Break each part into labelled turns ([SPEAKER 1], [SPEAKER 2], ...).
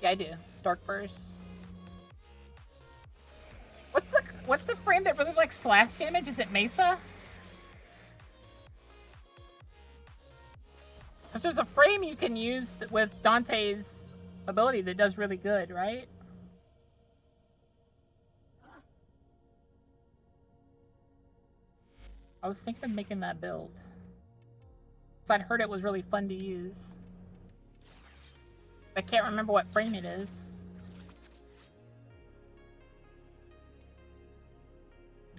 [SPEAKER 1] Yeah, I do. Dark burst. What's the frame that really like slash damage? Is it Mesa? Because there's a frame you can use with Dante's ability that does really good, right? I was thinking of making that build. So I'd heard it was really fun to use. I can't remember what frame it is.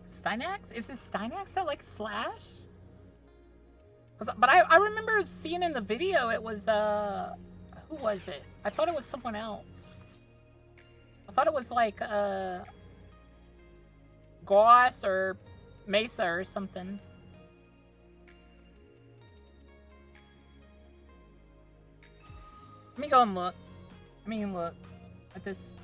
[SPEAKER 1] Steinax? Is it Steinax that like slash? But I remember seeing in the video it was who was it? I thought it was someone else. I thought it was like Goss or Mesa or something. Let me go and look. Let me look at this.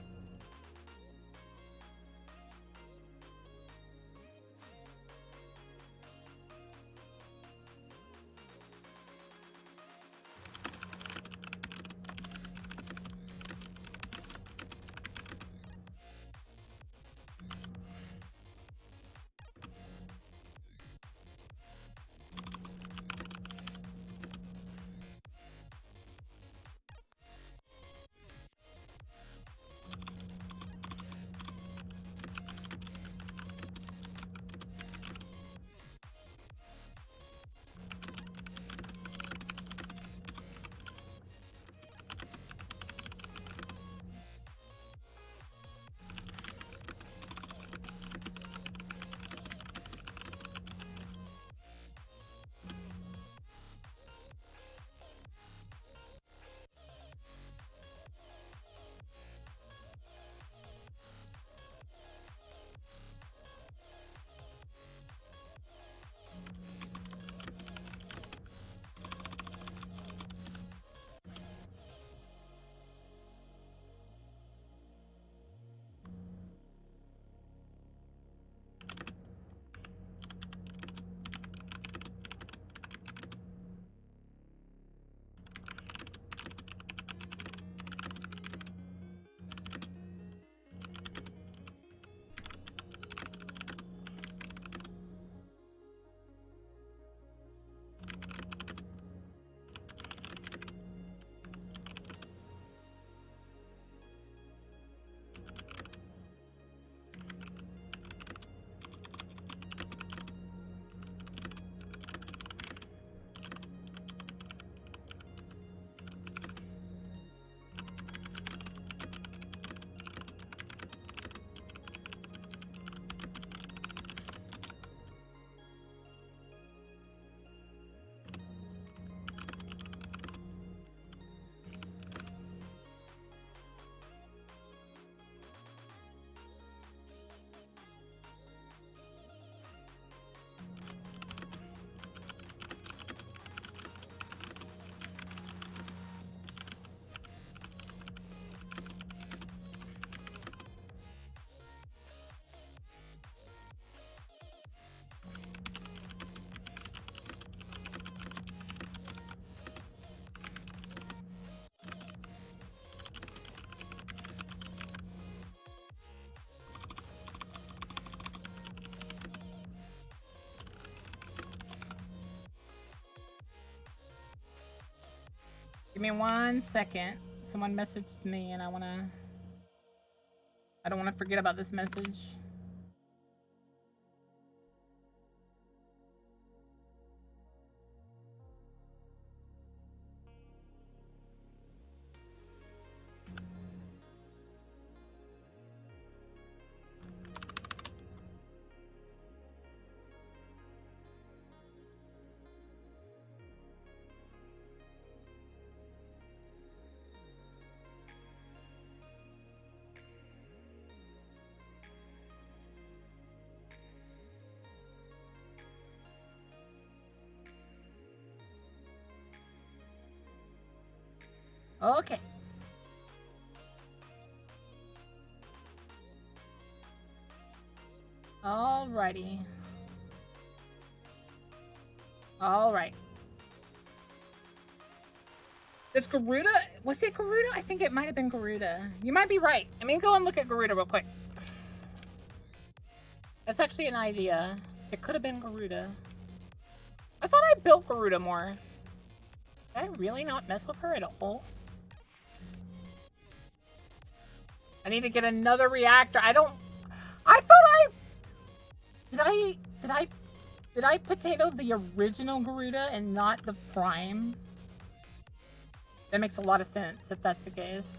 [SPEAKER 1] Give me 1 second. Someone messaged me and I don't wanna forget about this message. Okay. Alrighty. Alright. Does Garuda... Was it Garuda? I think it might have been Garuda. You might be right. I mean, go and look at Garuda real quick. That's actually an idea. It could have been Garuda. I thought I built Garuda more. Did I really not mess with her at all? I need to get another reactor. I thought Did I potato the original Garuda and not the Prime? That makes a lot of sense if that's the case.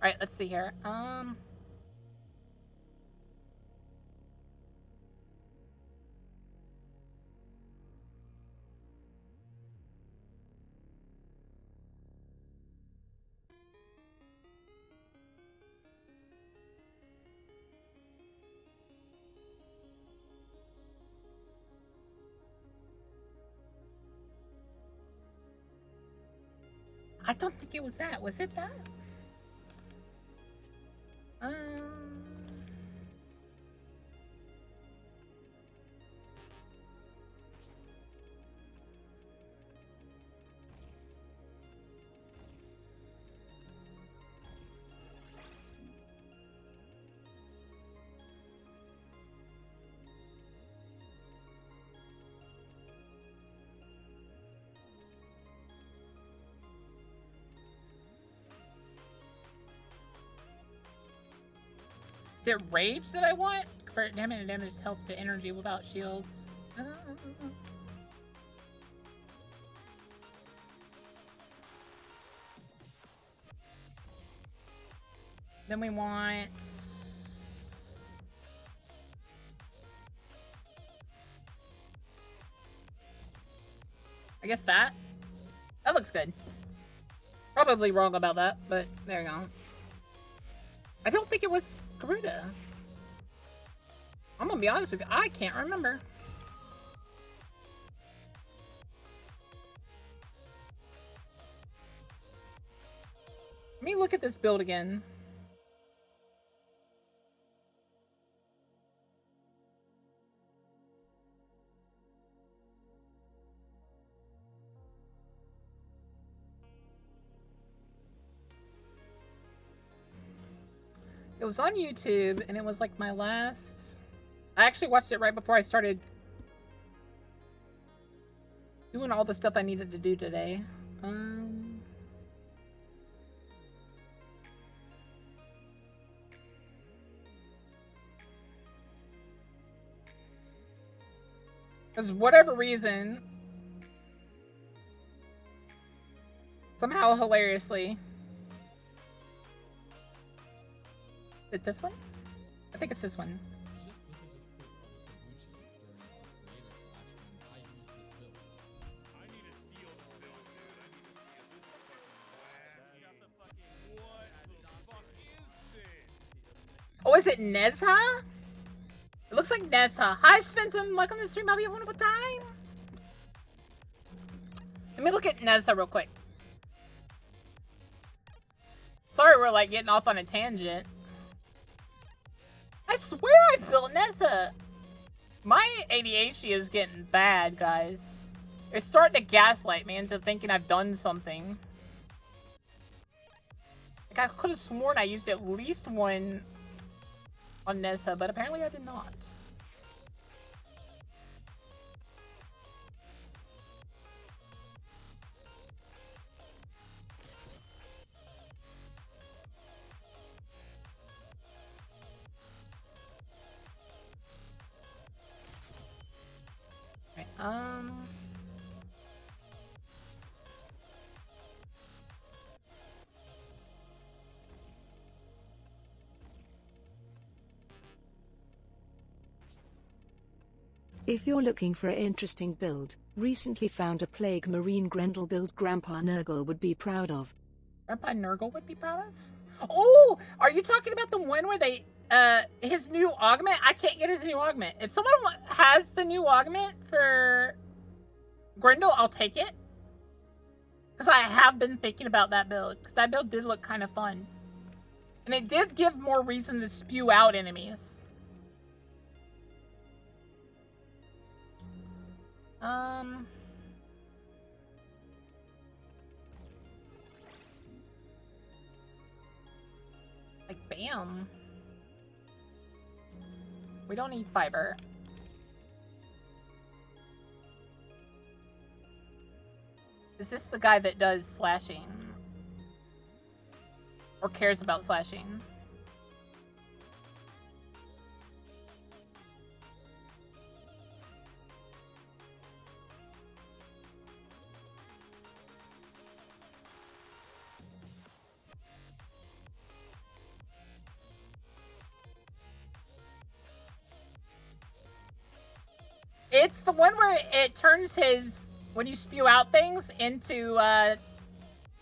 [SPEAKER 1] Alright, let's see here. I don't think it was that. Was it that? Is it Rage that I want? Convert damage and damage to help the energy without shields. Then we want... I guess that. That looks good. Probably wrong about that, but there you go. I don't think it was Garuda. I'm gonna be honest with you, I can't remember. Let me look at this build again. It was on YouTube, and it was like my last... I actually watched it right before I started doing all the stuff I needed to do today. Because whatever reason, somehow hilariously... Is it this one? I think it's this one.
[SPEAKER 2] Just look at this clip of Sabuchi during our creator clash when I used this build.
[SPEAKER 3] I need to steal this build, dude. I need to steal this fucking got the fucking what the fuck is this?
[SPEAKER 1] Oh, is it Nezha? It looks like Nezha. Hi, Svensson. Welcome to the stream. Hope you have a wonderful time. Let me look at Nezha real quick. Sorry we're like getting off on a tangent. I swear I built Nezha. My ADHD is getting bad, guys. It's starting to gaslight me into thinking I've done something. Like, I could have sworn I used at least one on Nezha, but apparently I did not.
[SPEAKER 4] If you're looking for an interesting build, recently found a Plague Marine Grendel build Grandpa Nurgle would be proud of.
[SPEAKER 1] Grandpa Nurgle would be proud of? Oh, are you talking about the one where they, his new augment? I can't get his new augment. If someone has the new augment for Grendel, I'll take it. Because I have been thinking about that build. Because that build did look kind of fun. And it did give more reason to spew out enemies. Like, bam. We don't need fiber. Is this the guy that does slashing? Or cares about slashing? It's the one where it turns his, when you spew out things, into,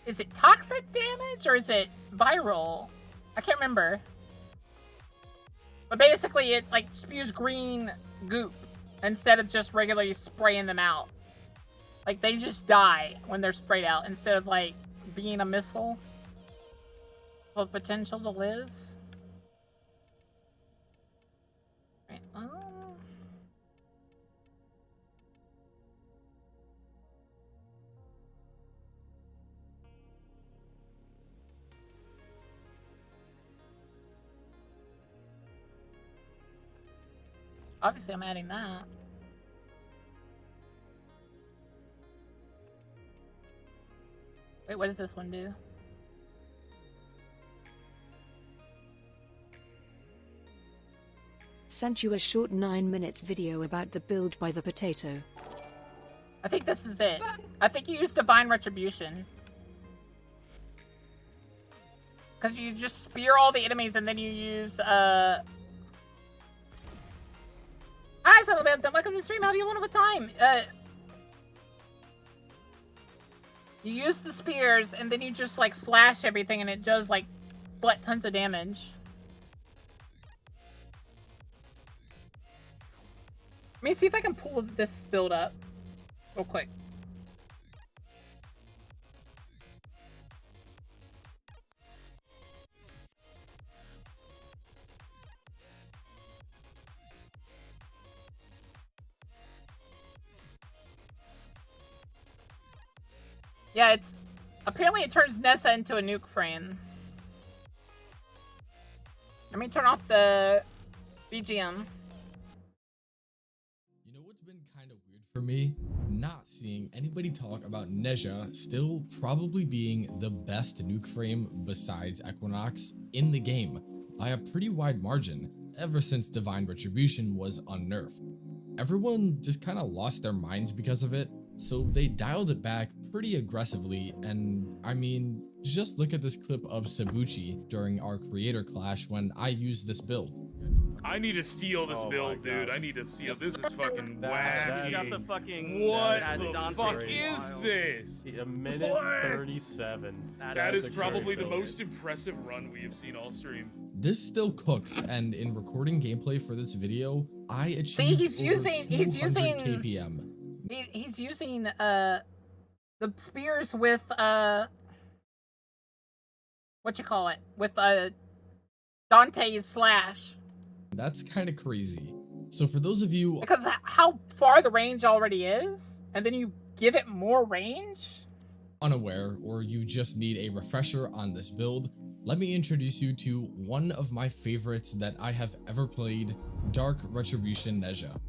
[SPEAKER 1] is it toxic damage or is it viral? I can't remember. But basically it, like, spews green goop instead of just regularly spraying them out. Like, they just die when they're sprayed out instead of, like, being a missile with potential to live. Right, obviously, I'm adding that. Wait, what does this one do?
[SPEAKER 4] Sent you a short 9 minutes video about the build by the potato.
[SPEAKER 1] I think this is it. I think you use Divine Retribution. Because you just spear all the enemies and then you use, Hi, Settlement. Welcome to the stream. How do you one of a time? You use the spears and then you just, like, slash everything and it does, like, butt tons of damage. Let me see if I can pull this build up real quick. Yeah, it's... Apparently it turns Nezha into a nuke frame. Let me turn off the BGM.
[SPEAKER 2] You know what's been kind of weird for me? Not seeing anybody talk about Nezha still probably being the best nuke frame besides Equinox in the game by a pretty wide margin ever since Divine Retribution was unnerfed. Everyone just kind of lost their minds because of it, so they dialed it back pretty aggressively, and I mean, just look at this clip of Sabuchi during our creator clash when I used this build.
[SPEAKER 3] I need to steal this build, dude. I need to steal. This is fucking wacky.
[SPEAKER 5] He's got the fucking.
[SPEAKER 3] What
[SPEAKER 5] that
[SPEAKER 3] the
[SPEAKER 5] Dante
[SPEAKER 3] fuck
[SPEAKER 5] rating.
[SPEAKER 3] is this?
[SPEAKER 5] A minute
[SPEAKER 3] What?
[SPEAKER 5] 37.
[SPEAKER 3] That is
[SPEAKER 5] a
[SPEAKER 3] probably
[SPEAKER 5] great
[SPEAKER 3] the
[SPEAKER 5] build.
[SPEAKER 3] most impressive run we have seen all stream.
[SPEAKER 2] This still cooks, and in recording gameplay for this video, I achieved
[SPEAKER 1] he's
[SPEAKER 2] over
[SPEAKER 1] using-
[SPEAKER 2] 200 KPM.
[SPEAKER 1] He's using, the spears with, what you call it? With, Dante's slash.
[SPEAKER 2] That's kind of crazy. So for those of you
[SPEAKER 1] Because how far the range already is, and then you give it more range?
[SPEAKER 2] unaware, or you just need a refresher on this build, let me introduce you to one of my favorites that I have ever played, Dark Retribution Nezha.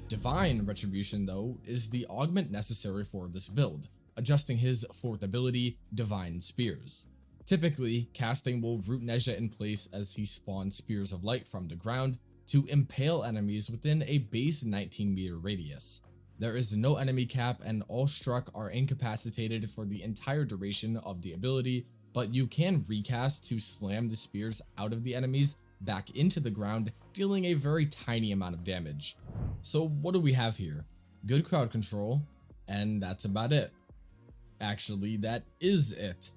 [SPEAKER 2] Divine Retribution, though, is the augment necessary for this build, adjusting his fourth ability, Divine Spears. Typically, casting will root Nezha in place as he spawns Spears of Light from the ground to impale enemies within a base 19-meter radius. There is no enemy cap and all struck are incapacitated for the entire duration of the ability, but you can recast to slam the spears out of the enemies back into the ground, dealing a very tiny amount of damage. So what do we have here? Good crowd control, and that's about it. Actually, that is it.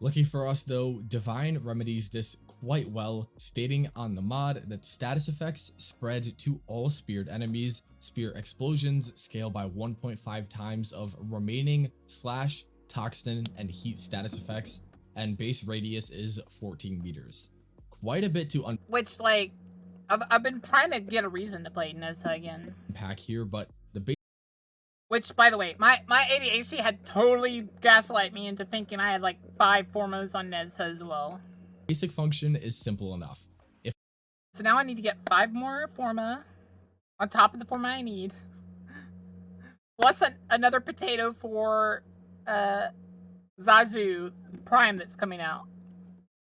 [SPEAKER 2] Lucky for us though, Divine remedies this quite well, stating on the mod that status effects spread to all speared enemies, spear explosions scale by 1.5 times of remaining slash, toxin, and heat status effects, and base radius is 14 meters. Quite a bit to
[SPEAKER 1] Which, like, I've been trying to get a reason to play Nezha again.
[SPEAKER 2] unpack here, but the base
[SPEAKER 1] Which, by the way, my ADHD had totally gaslight me into thinking I had like 5 formas on Nezha as well.
[SPEAKER 2] basic function is simple enough.
[SPEAKER 1] So now I need to get 5 more forma on top of the forma I need. Plus another potato for Zazu Prime that's coming out.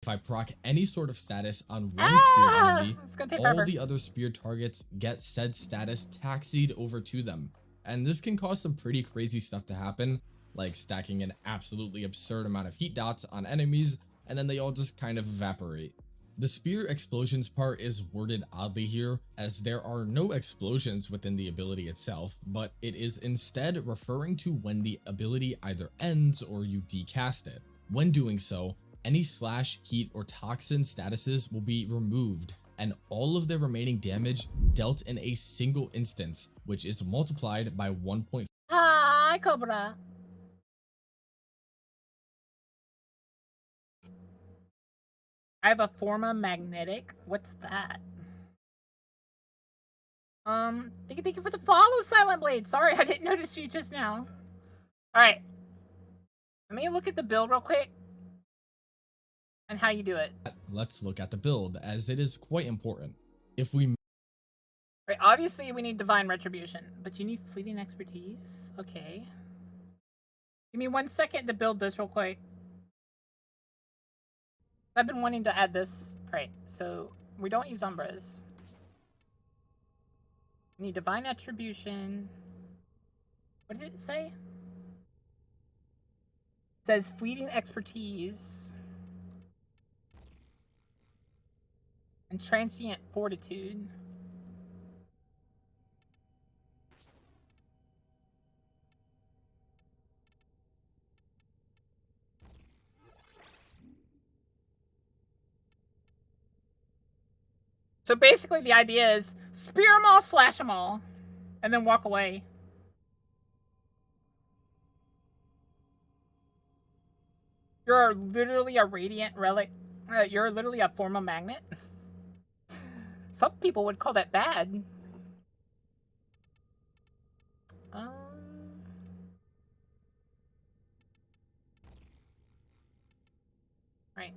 [SPEAKER 2] If I proc any sort of status on one spear enemy,
[SPEAKER 1] It's gonna take
[SPEAKER 2] all
[SPEAKER 1] forever.
[SPEAKER 2] the other spear targets get said status taxied over to them. And this can cause some pretty crazy stuff to happen, like stacking an absolutely absurd amount of heat dots on enemies, and then they all just kind of evaporate. The spear explosions part is worded oddly here, as there are no explosions within the ability itself, but it is instead referring to when the ability either ends or you decast it. When doing so, any slash, heat, or toxin statuses will be removed, and all of the remaining damage dealt in a single instance, which is multiplied by 1.5.
[SPEAKER 1] Hi, Cobra. I have a Forma Magnetic. What's that? Thank you for the follow, Silent Blade. Sorry, I didn't notice you just now. Alright. Let me look at the build real quick. And how you do it.
[SPEAKER 2] Let's look at the build, as it is quite important. If we
[SPEAKER 1] Right, obviously we need Divine Retribution, but you need Fleeting Expertise. Okay. Give me 1 second to build this real quick. I've been wanting to add this. Alright, so we don't use Umbras. We need Divine Attribution. What did it say? It says Fleeting Expertise. And Transient Fortitude. So basically the idea is spear them all, slash them all, and then walk away. You're literally a radiant relic. You're literally a form of magnet. Some people would call that bad. Right.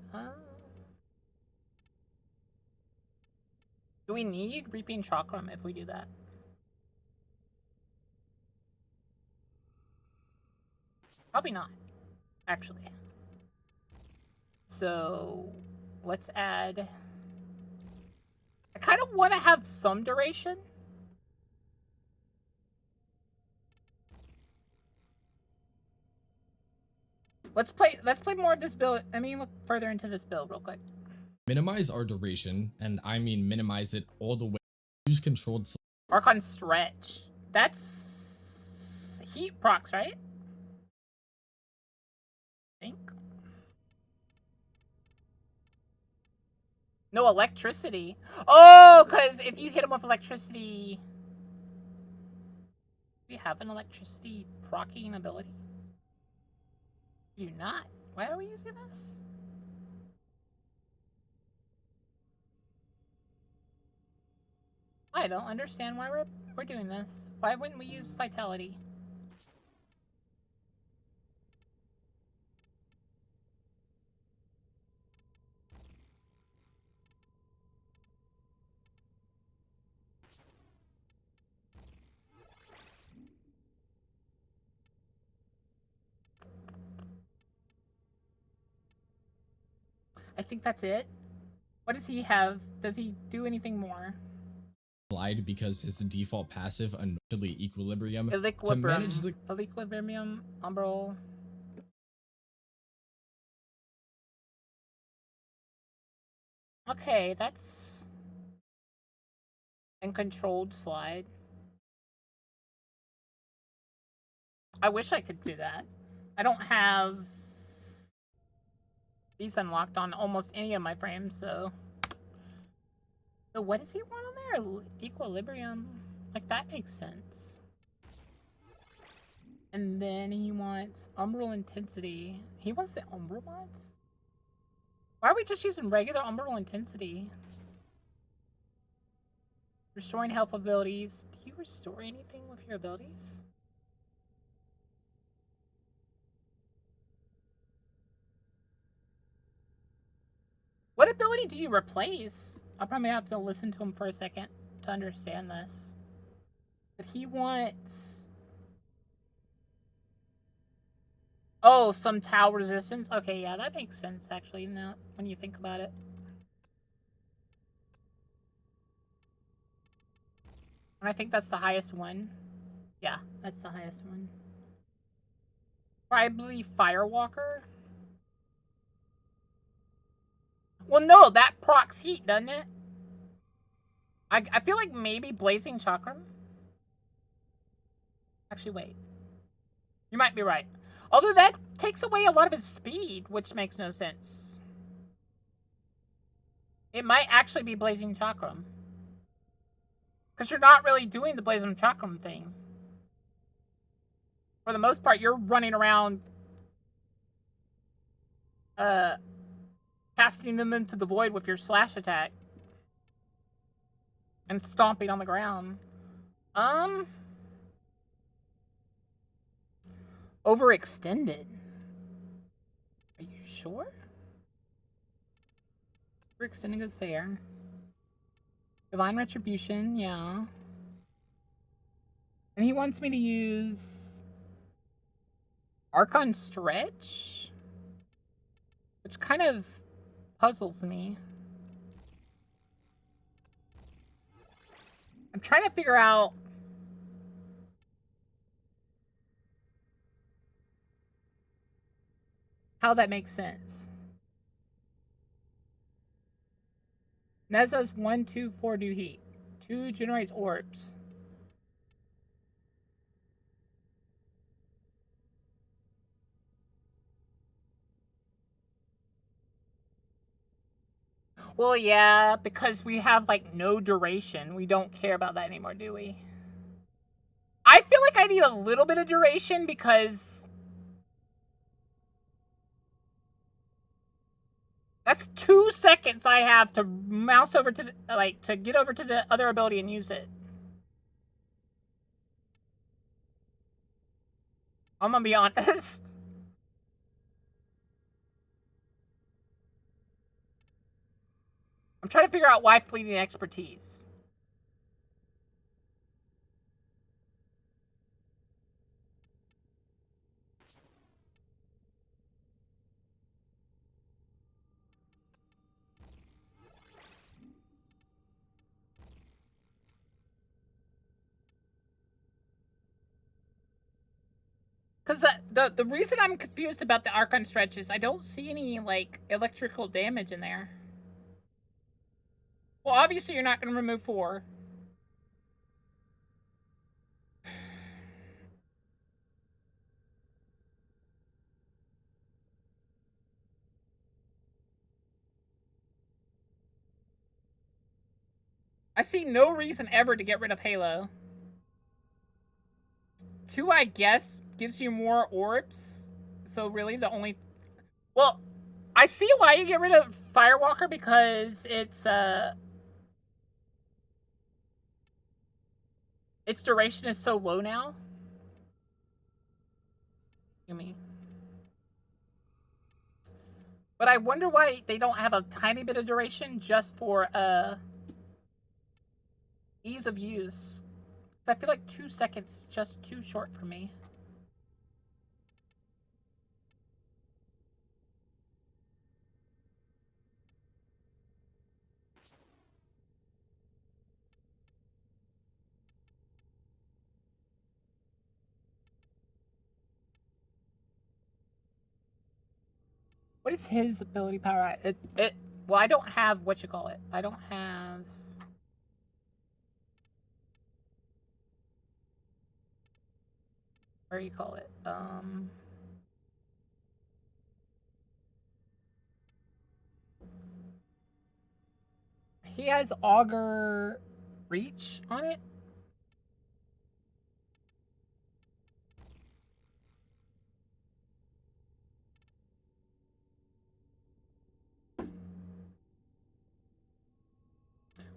[SPEAKER 1] Do we need Reaping Chakram if we do that? Probably not, actually. So, let's add... I kind of want to have some duration. Let's play more of this build. I mean, look further into this build real quick.
[SPEAKER 2] minimize our duration, and I mean minimize it all the way, use controlled
[SPEAKER 1] Archon Stretch. That's heat procs, right? I think. No electricity. Oh, because if you hit him with electricity... Do we have an electricity proccing ability? We do not. Why are we using this? I don't understand why we're doing this. Why wouldn't we use Vitality? I think that's it. What does he have? Does he do anything more?
[SPEAKER 2] slide because his default passive initially equilibrium to
[SPEAKER 1] Equilibrium.
[SPEAKER 2] manage the
[SPEAKER 1] Equilibrium. Umbral. Okay, that's And controlled slide. I wish I could do that. I don't have these unlocked on almost any of my frames, so... So what does he want on there? Equilibrium. Like, that makes sense. And then he wants umbral intensity. He wants the umbral mods? Why are we just using regular umbral intensity? Restoring health abilities. Do you restore anything with your abilities? What ability do you replace? I'll probably have to listen to him for a second to understand this. But he wants... Oh, some tau resistance? Okay, yeah, that makes sense, actually, now, when you think about it. And I think that's the highest one. Yeah, that's the highest one. Probably Firewalker? Well, no, that procs heat, doesn't it? I feel like maybe Blazing Chakram? Actually, wait. You might be right. Although that takes away a lot of his speed, which makes no sense. It might actually be Blazing Chakram. Because you're not really doing the Blazing Chakram thing. For the most part, you're running around... casting them into the void with your slash attack. And stomping on the ground. Overextended. Are you sure? Overextending is there. Divine Retribution, yeah. And he wants me to use Archon Stretch? Which kind of puzzles me. I'm trying to figure out how that makes sense. Nezha's 1, 2, 4 do heat. 2 generates orbs. Well, yeah, because we have, like, no duration. We don't care about that anymore, do we? I feel like I need a little bit of duration because... That's 2 seconds I have to mouse over to the, like, to get over to the other ability and use it. I'm gonna be honest. I'm trying to figure out why fleeting expertise. Because the reason I'm confused about the Archon Stretch is I don't see any, like, electrical damage in there. Well, obviously you're not going to remove 4. I see no reason ever to get rid of Halo. 2, I guess, gives you more orbs. So really the only... Well, I see why you get rid of Firewalker because it's, its duration is so low now. Gimme. But I wonder why they don't have a tiny bit of duration just for, ease of use. I feel like 2 seconds is just too short for me. What is his ability power? Well, I don't have what you call it. I don't have... What do you call it? He has Augur Reach on it.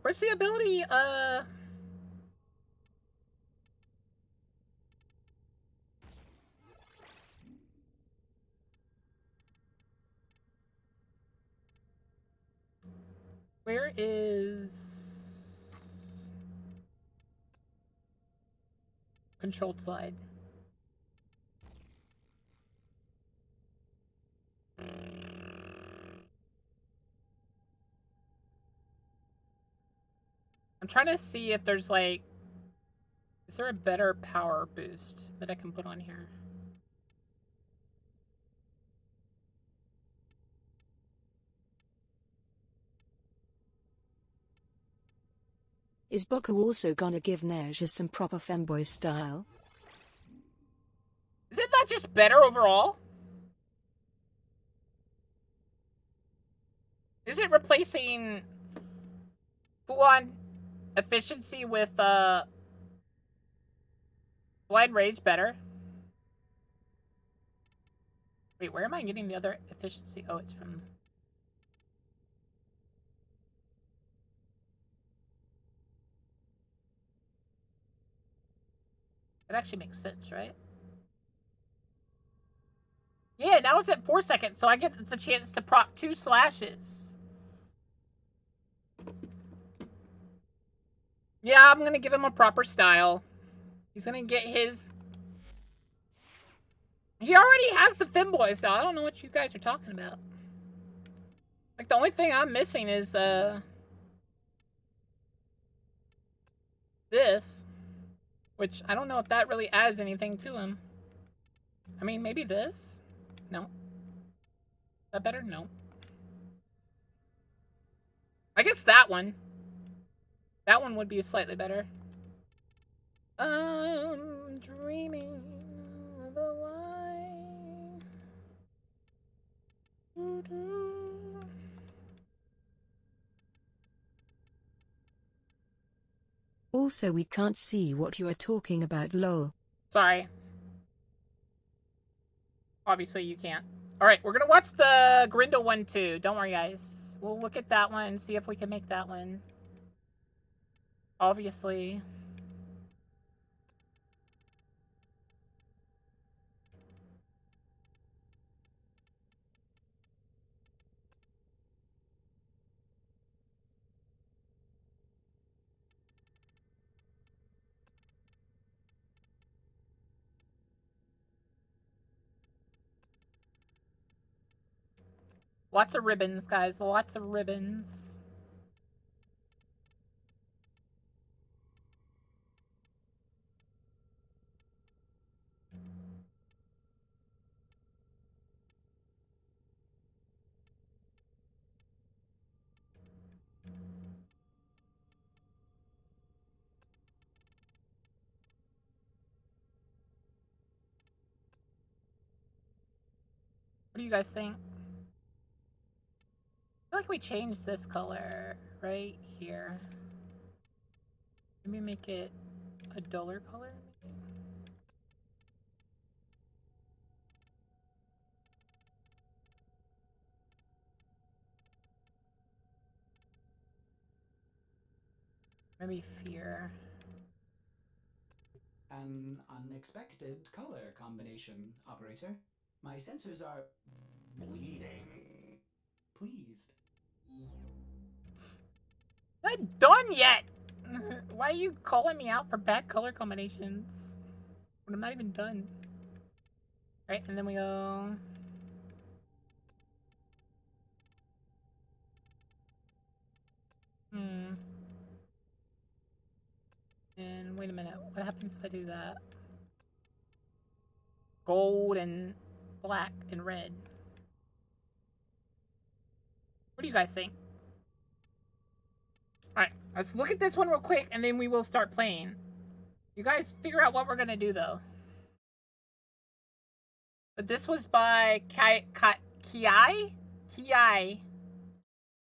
[SPEAKER 1] Where's the ability? Where is controlled slide? I'm trying to see if there's like, is there a better power boost that I can put on here?
[SPEAKER 4] Is Boku also gonna give Nezha some proper femboy style?
[SPEAKER 1] Is it not just better overall? Is it replacing full-on efficiency with Blind Rage better? Wait, where am I getting the other efficiency? Oh, it's from... That actually makes sense, right? Yeah, now it's at 4 seconds, so I get the chance to proc 2 slashes. Yeah, I'm gonna give him a proper style. He's gonna get his... He already has the Femboy style. I don't know what you guys are talking about. Like, the only thing I'm missing is, this. Which, I don't know if that really adds anything to him. I mean, maybe this? No. Is that better? No. I guess that one. That one would be slightly better. I'm dreaming of a white.
[SPEAKER 4] Also, we can't see what you are talking about, lol.
[SPEAKER 1] Sorry. Obviously, you can't. Alright, we're gonna watch the Grendel one too. Don't worry, guys. We'll look at that one, see if we can make that one. Obviously. Lots of ribbons, guys. Lots of ribbons. What do you guys think? I feel like we changed this color right here. Maybe make it a duller color. Maybe fear.
[SPEAKER 6] An unexpected color combination, operator. My sensors are bleeding. Pleased.
[SPEAKER 1] Not done yet! Why are you calling me out for bad color combinations when I'm not even done? Right, and then we go... And wait a minute, what happens if I do that? Gold and black and red. What do you guys think? Alright, let's look at this one real quick and then we will start playing. You guys figure out what we're gonna do though. But this was by Kiai?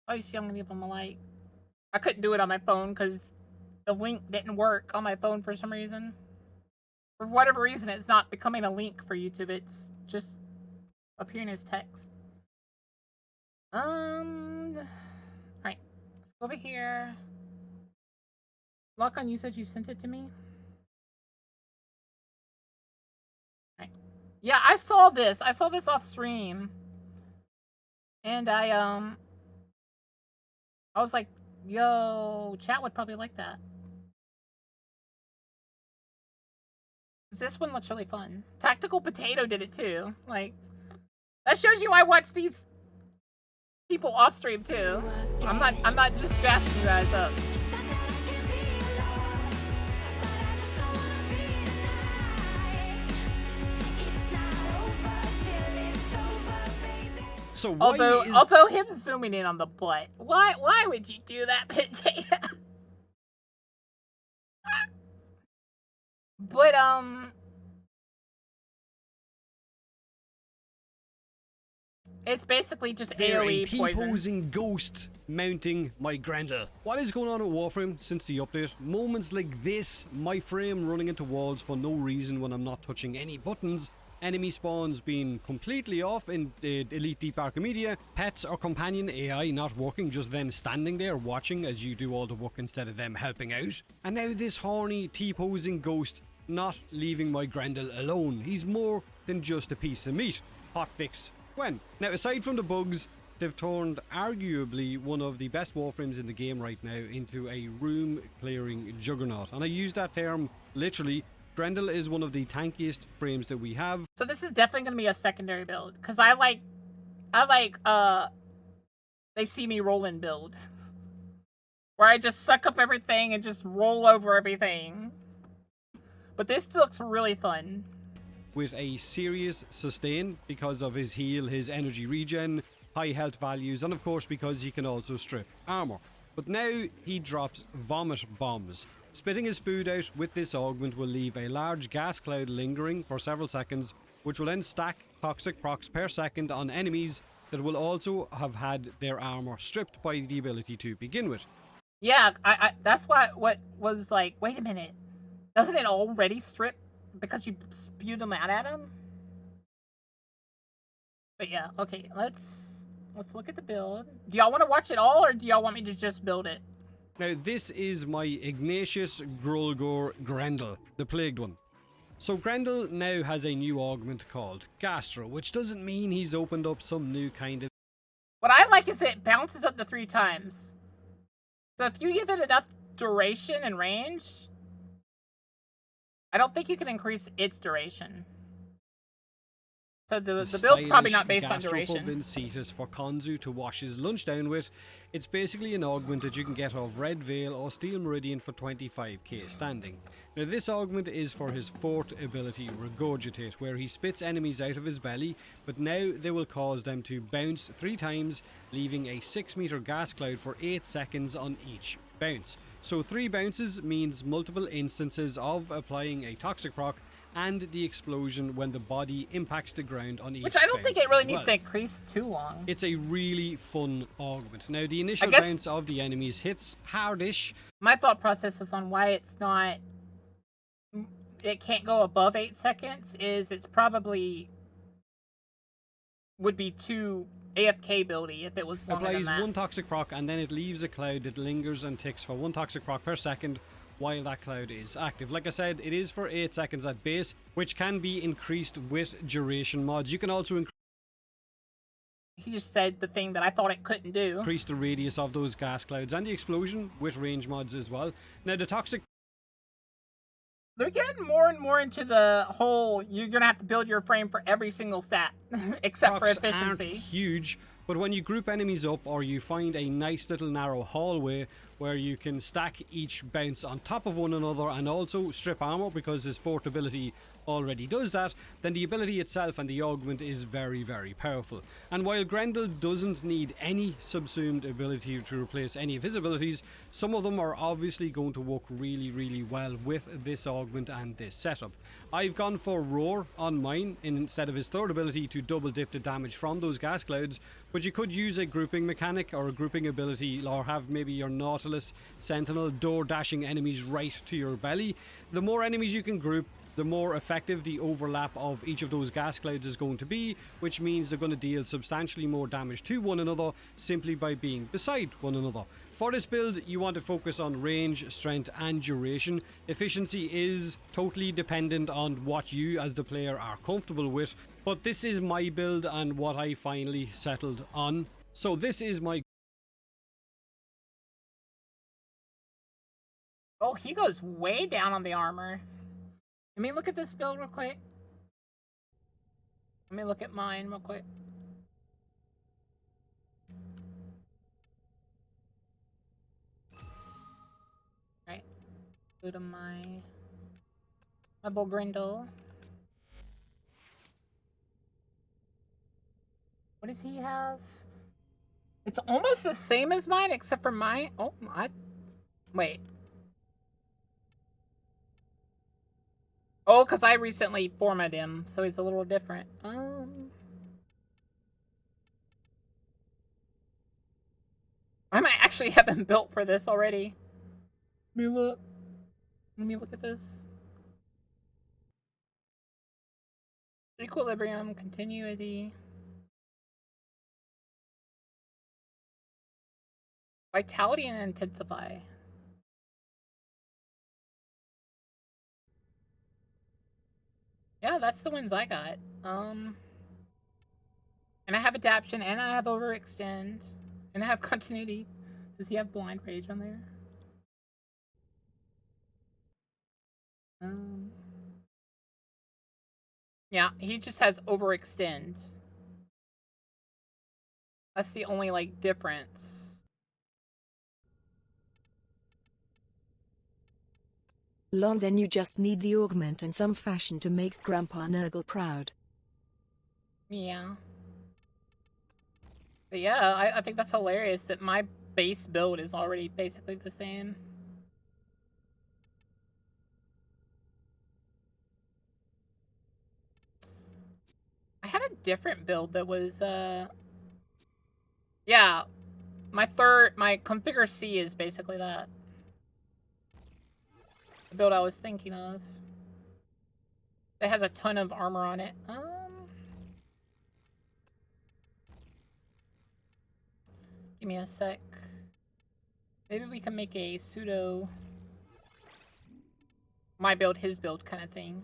[SPEAKER 1] Oh, you see, I'm gonna give him a like. I couldn't do it on my phone because the link didn't work on my phone for some reason. For whatever reason, it's not becoming a link for YouTube. It's just appearing as text. Alright. Let's go over here. Lock-on, you said you sent it to me? Alright. Yeah, I saw this. I saw this off stream. And I was like, yo, chat would probably like that. This one looks really fun. Tactical Potato did it too. Like, that shows you I watch these people off stream too. I'm not just gassing you guys up.
[SPEAKER 7] So why
[SPEAKER 1] Although him zooming in on the butt, why would you do that, Potato? But it's basically just
[SPEAKER 7] there
[SPEAKER 1] AoE
[SPEAKER 7] a
[SPEAKER 1] poison.
[SPEAKER 7] T-posing ghost mounting my Grendel. What is going on with Warframe since the update? Moments like this, my frame running into walls for no reason when I'm not touching any buttons, enemy spawns being completely off in Elite Deep Archimedia, pets or companion AI not working, just them standing there watching as you do all the work instead of them helping out. And now this horny T-posing ghost not leaving my Grendel alone. He's more than just a piece of meat. Hotfix. When? Now, aside from the bugs, they've turned arguably one of the best Warframes in the game right now into a room clearing juggernaut. And I use that term literally. Grendel is one of the tankiest frames that we have.
[SPEAKER 1] So this is definitely gonna be a secondary build because I like they see me rolling build where I just suck up everything and just roll over everything. But this looks really fun.
[SPEAKER 7] With a serious sustain because of his heal, his energy regen, high health values, and of course because he can also strip armor. But now he drops vomit bombs. Spitting his food out with this augment will leave a large gas cloud lingering for several seconds, which will then stack toxic procs per second on enemies that will also have had their armor stripped by the ability to begin with.
[SPEAKER 1] Yeah, I that's what was like, wait a minute. Doesn't it already strip because you spewed them out at him? But yeah, okay, let's look at the build. Do y'all want to watch it all or do y'all want me to just build it?
[SPEAKER 7] Now this is my Ignatius Grolgor Grendel, the plagued one. So Grendel now has a new augment called Gastro, which doesn't mean he's opened up some new kind of...
[SPEAKER 1] What I like is it bounces up to 3 times. So if you give it enough duration and range, I don't think you can increase its duration. So the build's probably not based on duration.
[SPEAKER 7] In Cetus for Konzu to wash his lunch down with. It's basically an augment that you can get off Red Veil or Steel Meridian for 25k standing. Now this augment is for his 4th ability, Regurgitate, where he spits enemies out of his belly, but now they will cause them to bounce 3 times, leaving a 6-meter gas cloud for 8 seconds on each bounce. So 3 bounces means multiple instances of applying a toxic proc and the explosion when the body impacts the ground on each
[SPEAKER 1] Which I don't think
[SPEAKER 7] bounce
[SPEAKER 1] it really
[SPEAKER 7] as
[SPEAKER 1] needs
[SPEAKER 7] well.
[SPEAKER 1] to increase too long.
[SPEAKER 7] It's a really fun augment. Now the initial
[SPEAKER 1] guess-
[SPEAKER 7] bounce of the enemies hits hardish.
[SPEAKER 1] My thought process is on why it can't go above 8 seconds is it's probably would be too AFK buildy if it was longer
[SPEAKER 7] Applies
[SPEAKER 1] than that.
[SPEAKER 7] 1 toxic proc and then it leaves a cloud that lingers and ticks for 1 toxic proc per second while that cloud is active. Like I said, it is for 8 seconds at base, which can be increased with duration mods. You can also
[SPEAKER 1] He just said the thing that I thought it couldn't do.
[SPEAKER 7] increase the radius of those gas clouds and the explosion with range mods as well. Now the toxic
[SPEAKER 1] They're getting more and more into the whole you're gonna have to build your frame for every single stat except for
[SPEAKER 7] procs aren't
[SPEAKER 1] efficiency.
[SPEAKER 7] huge, but when you group enemies up or you find a nice little narrow hallway where you can stack each bounce on top of one another and also strip armor because his 4th ability already does that, then the ability itself and the augment is very, very powerful. And while Grendel doesn't need any subsumed ability to replace any of his abilities, some of them are obviously going to work really, really well with this augment and this setup. I've gone for Roar on mine instead of his third ability to double dip the damage from those gas clouds, but you could use a grouping mechanic or a grouping ability, or have maybe your Nautilus Sentinel door dashing enemies right to your belly. The more enemies you can group, the more effective the overlap of each of those gas clouds is going to be, which means they're going to deal substantially more damage to one another simply by being beside one another. For this build, you want to focus on range, strength and duration. Efficiency is totally dependent on what you as the player are comfortable with, but this is my build and what I finally settled on. So this is my...
[SPEAKER 1] Oh, he goes way down on the armor. Let me look at this build real quick. Let me look at mine real quick. Right. Go to my boy Grendel. What does he have? It's almost the same as mine, except for mine. Oh my. Wait. Oh, because I recently formatted him, so he's a little different. I might actually have him built for this already. Let me look. Let me look at this. Equilibrium, continuity. Vitality and intensify. Yeah, that's the ones I got. And I have adaption, and I have overextend, and I have continuity. Does he have blind rage on there? Yeah, he just has overextend. That's the only, like, difference.
[SPEAKER 4] Lol, then you just need the augment in some fashion to make Grandpa Nurgle proud.
[SPEAKER 1] Yeah. But yeah, I think that's hilarious that my base build is already basically the same. I had a different build that was, yeah. My configure C is basically that. The build I was thinking of. It has a ton of armor on it. Give me a sec. Maybe we can make a pseudo my build, his build kind of thing.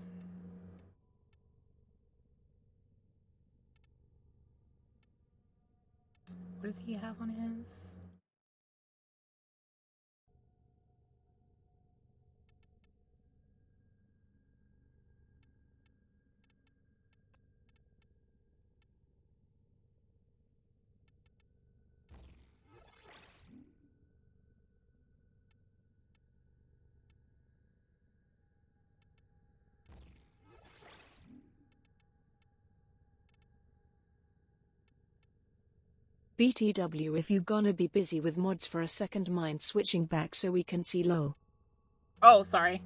[SPEAKER 1] What does he have on his?
[SPEAKER 4] BTW, if you gonna be busy with mods for a second, mind switching back so we can see lol.
[SPEAKER 1] Oh, sorry.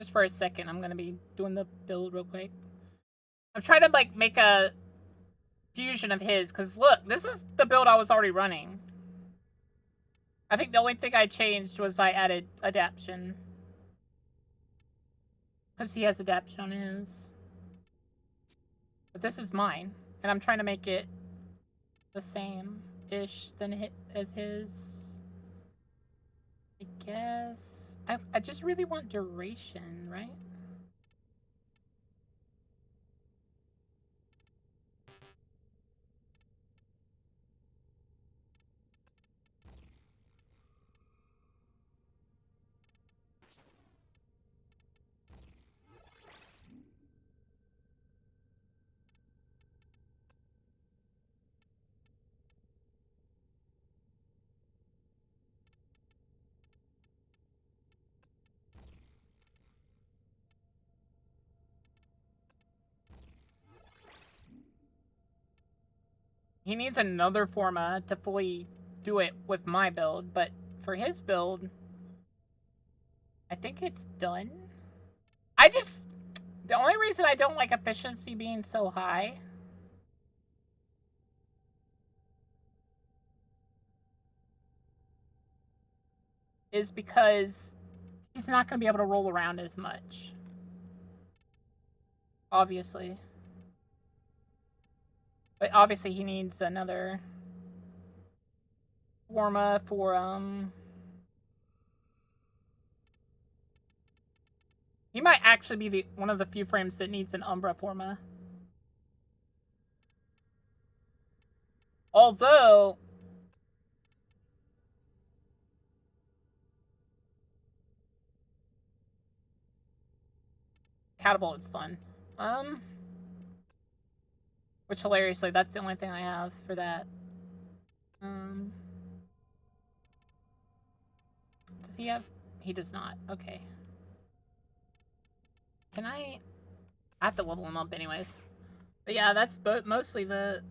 [SPEAKER 1] Just for a second, I'm gonna be doing the build real quick. I'm trying to, like, make a fusion of his, because look, this is the build I was already running. I think the only thing I changed was I added adaption. Because he has adaption on his. But this is mine, and I'm trying to make it the same-ish as his. I guess. I just really want duration, right? He needs another Forma to fully do it with my build, but for his build, I think it's done. The only reason I don't like efficiency being so high is because he's not going to be able to roll around as much. Obviously. But obviously he needs another Forma for, he might actually be one of the few frames that needs an Umbra Forma. Although, Catapult's fun. Which hilariously, that's the only thing I have for that. Does he have? He does not. Okay. Can I have to level him up anyways. But yeah, that's mostly the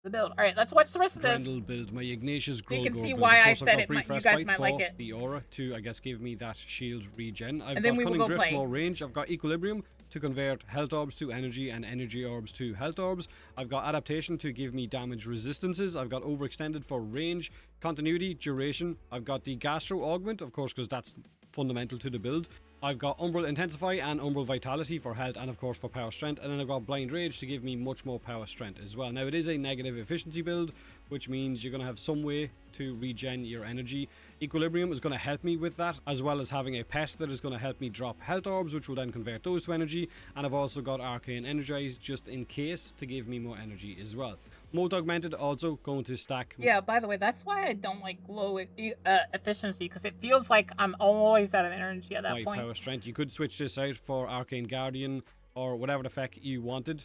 [SPEAKER 1] build. Alright, let's watch the rest of this.
[SPEAKER 7] Grendel build, my Ignatius Grolgor
[SPEAKER 1] You can see
[SPEAKER 7] build.
[SPEAKER 1] why
[SPEAKER 7] Of
[SPEAKER 1] I
[SPEAKER 7] course, I've
[SPEAKER 1] said
[SPEAKER 7] got
[SPEAKER 1] it.
[SPEAKER 7] brief
[SPEAKER 1] You guys
[SPEAKER 7] respite
[SPEAKER 1] might
[SPEAKER 7] for
[SPEAKER 1] like it.
[SPEAKER 7] the aura to, I guess, give me that shield regen. I've
[SPEAKER 1] And then
[SPEAKER 7] got
[SPEAKER 1] we will
[SPEAKER 7] Cunning
[SPEAKER 1] go
[SPEAKER 7] Drift,
[SPEAKER 1] play.
[SPEAKER 7] more range. I've got Equilibrium to convert health orbs to energy and energy orbs to health orbs. I've got Adaptation to give me damage resistances. I've got Overextended for range, continuity, duration. I've got the Gastro Augment, of course, because that's fundamental to the build. I've got Umbral Intensify and Umbral Vitality for health and of course for power strength, and then I've got Blind Rage to give me much more power strength as well. Now it is a negative efficiency build, which means you're going to have some way to regen your energy. Equilibrium is going to help me with that, as well as having a pet that is going to help me drop health orbs, which will then convert those to energy, and I've also got Arcane Energize just in case to give me more energy as well. Molt Augmented also going to stack.
[SPEAKER 1] Yeah, by the way, that's why I don't like low efficiency, because it feels like I'm always out of energy at that
[SPEAKER 7] My
[SPEAKER 1] point.
[SPEAKER 7] power strength. You could switch this out for Arcane Guardian or whatever the feck you wanted.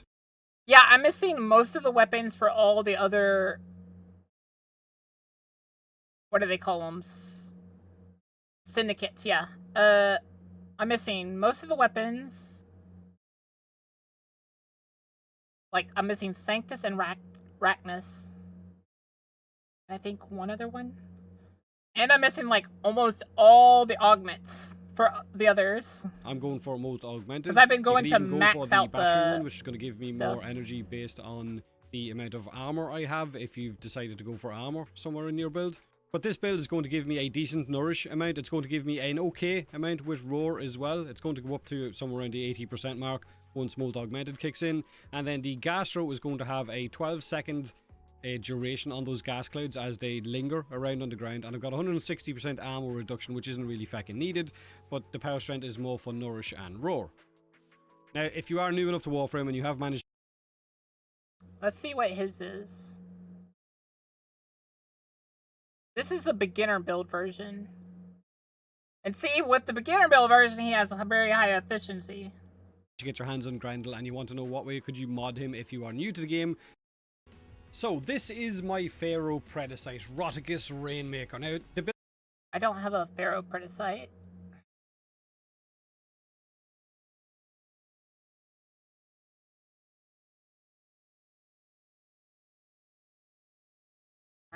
[SPEAKER 1] Yeah, I'm missing most of the weapons for all the other... What do they call them? Syndicates, yeah. I'm missing most of the weapons. Like, I'm missing Sanctus and Rachnis. I think one other one. And I'm missing, like, almost all the augments for the others.
[SPEAKER 7] I'm going for Molt Augmented.
[SPEAKER 1] Because I've been going
[SPEAKER 7] you
[SPEAKER 1] to
[SPEAKER 7] can even
[SPEAKER 1] max
[SPEAKER 7] go for the
[SPEAKER 1] out
[SPEAKER 7] battery
[SPEAKER 1] the
[SPEAKER 7] one, which is going to give me
[SPEAKER 1] stuff.
[SPEAKER 7] more energy based on the amount of armor I have if you've decided to go for armor somewhere in your build. But this build is going to give me a decent nourish amount. It's going to give me an okay amount with roar as well. It's going to go up to somewhere around the 80% mark once Molt Augmented kicks in. And then the Gastro is going to have a 12-second duration on those gas clouds as they linger around on the ground. And I've got 160% armor reduction, which isn't really fucking needed, but the power strength is more for nourish and roar. Now, if you are new enough to Warframe and you have managed...
[SPEAKER 1] Let's see what his is. This is the beginner build version. And see, with the beginner build version, he has a very high efficiency.
[SPEAKER 7] to get your hands on Grendel and you want to know what way could you mod him if you are new to the game. So this is my Pharaoh Predicite, Roticus Rainmaker. Now, the build
[SPEAKER 1] I don't have a Pharaoh Predicite.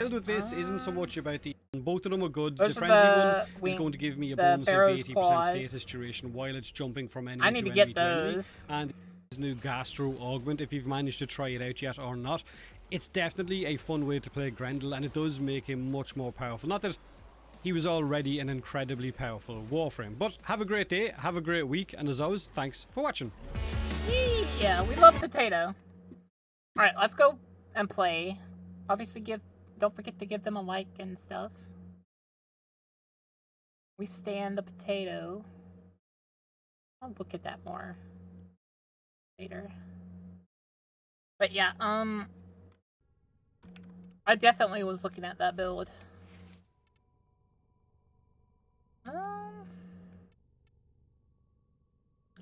[SPEAKER 7] with this isn't so much about the... Both of them are good.
[SPEAKER 1] Those
[SPEAKER 7] The
[SPEAKER 1] are
[SPEAKER 7] Frenzy one is
[SPEAKER 1] the
[SPEAKER 7] going to give me a
[SPEAKER 1] the
[SPEAKER 7] bonus of
[SPEAKER 1] Pharaoh's
[SPEAKER 7] 80%
[SPEAKER 1] Claws.
[SPEAKER 7] status duration while it's jumping from enemy
[SPEAKER 1] I need to
[SPEAKER 7] to
[SPEAKER 1] get
[SPEAKER 7] enemy to enemy.
[SPEAKER 1] those.
[SPEAKER 7] And this new Gastro Augment, if you've managed to try it out yet or not, it's definitely a fun way to play Grendel, and it does make him much more powerful. Not that he was already an incredibly powerful Warframe, but have a great day, have a great week, and as always, thanks for watching.
[SPEAKER 1] Yeah, we love potato. Alright, let's go and play. Obviously, don't forget to give them a like and stuff. We stand the potato. I'll look at that more later. But yeah, I definitely was looking at that build.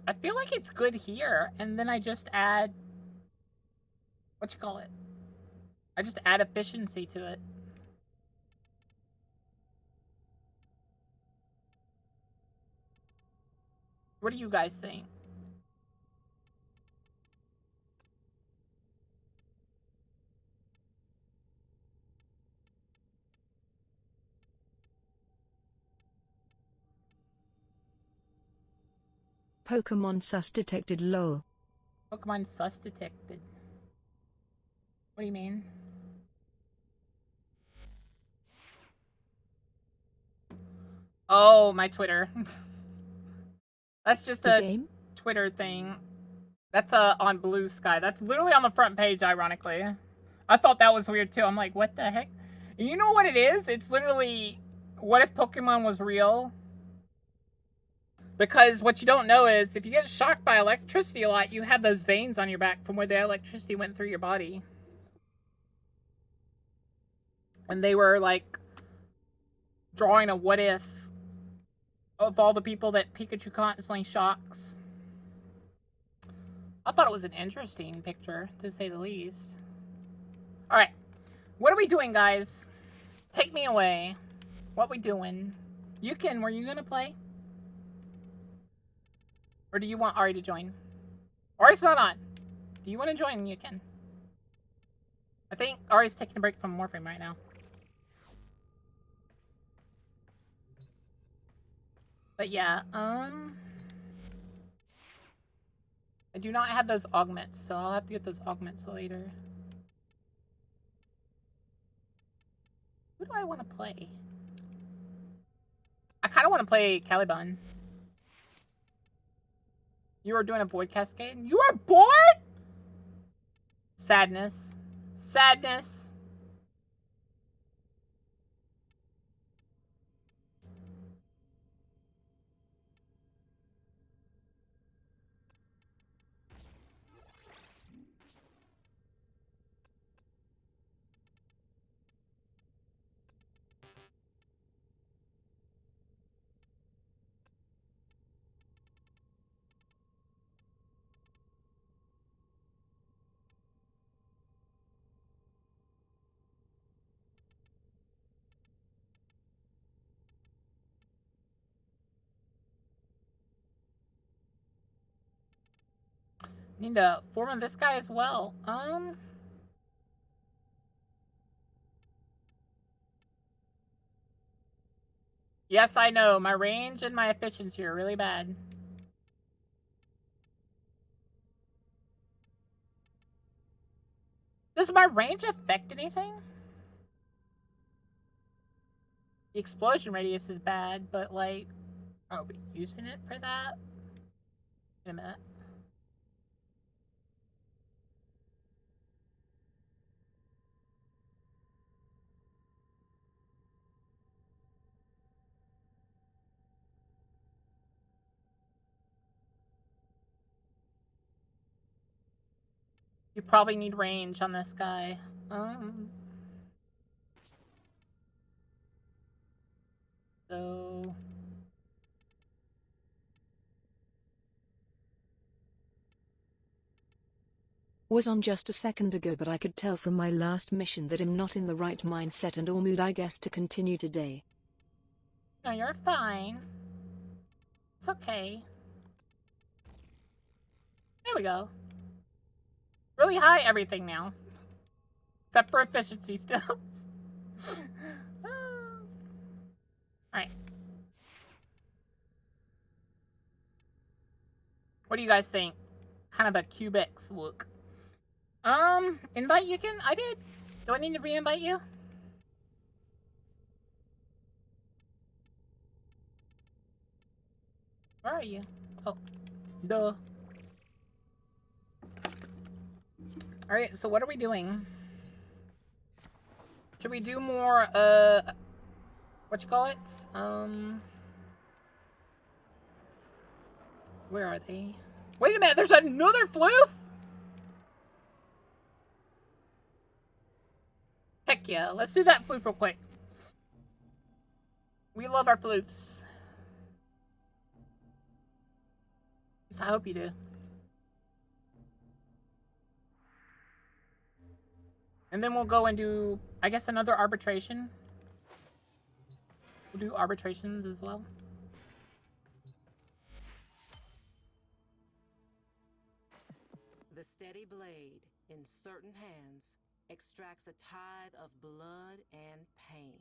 [SPEAKER 1] I feel like it's good here, and then I just add, what you call it? I just add efficiency to it. What do you guys think?
[SPEAKER 4] Pokemon sus detected lol.
[SPEAKER 1] Pokemon sus detected. What do you mean? Oh, my Twitter. That's just
[SPEAKER 4] The
[SPEAKER 1] a
[SPEAKER 4] game?
[SPEAKER 1] Twitter thing. That's on Blue Sky. That's literally on the front page, ironically. I thought that was weird too. I'm like, what the heck? You know what it is? It's literally, what if Pokemon was real? Because what you don't know is, if you get shocked by electricity a lot, you have those veins on your back from where the electricity went through your body. And they were like drawing a what if of all the people that Pikachu constantly shocks. I thought it was an interesting picture, to say the least. Alright. What are we doing, guys? Take me away. What we doing? Yukin, were you gonna play? Or do you want Ari to join? Ari's not on. Do you want to join Yukin? I think Ari's taking a break from Warframe right now. But yeah, I do not have those augments, so I'll have to get those augments later. Who do I want to play? I kind of want to play Caliban. You are doing a Void Cascade? You are bored? Sadness. Sadness. Need to form on this guy as well. Yes, I know. My range and my efficiency are really bad. Does my range affect anything? The explosion radius is bad, but like, are we using it for that? In a minute. You probably need range on this guy. So...
[SPEAKER 4] Was on just a second ago, but I could tell from my last mission that I'm not in the right mindset and or mood, I guess, to continue today.
[SPEAKER 1] No, you're fine. It's okay. There we go. Really high everything now. Except for efficiency still. Alright. What do you guys think? Kind of a Cubex look. Invite you can? I did. Do I need to re-invite you? Where are you? Oh. Duh. Alright, so what are we doing? Should we do more, what you call it? Where are they? Wait a minute, there's another floof? Heck yeah, let's do that floof real quick. We love our floofs. I hope you do. And then we'll go and do, I guess, another arbitration. We'll do arbitrations as well.
[SPEAKER 8] The steady blade in certain hands extracts a tithe of blood and pain.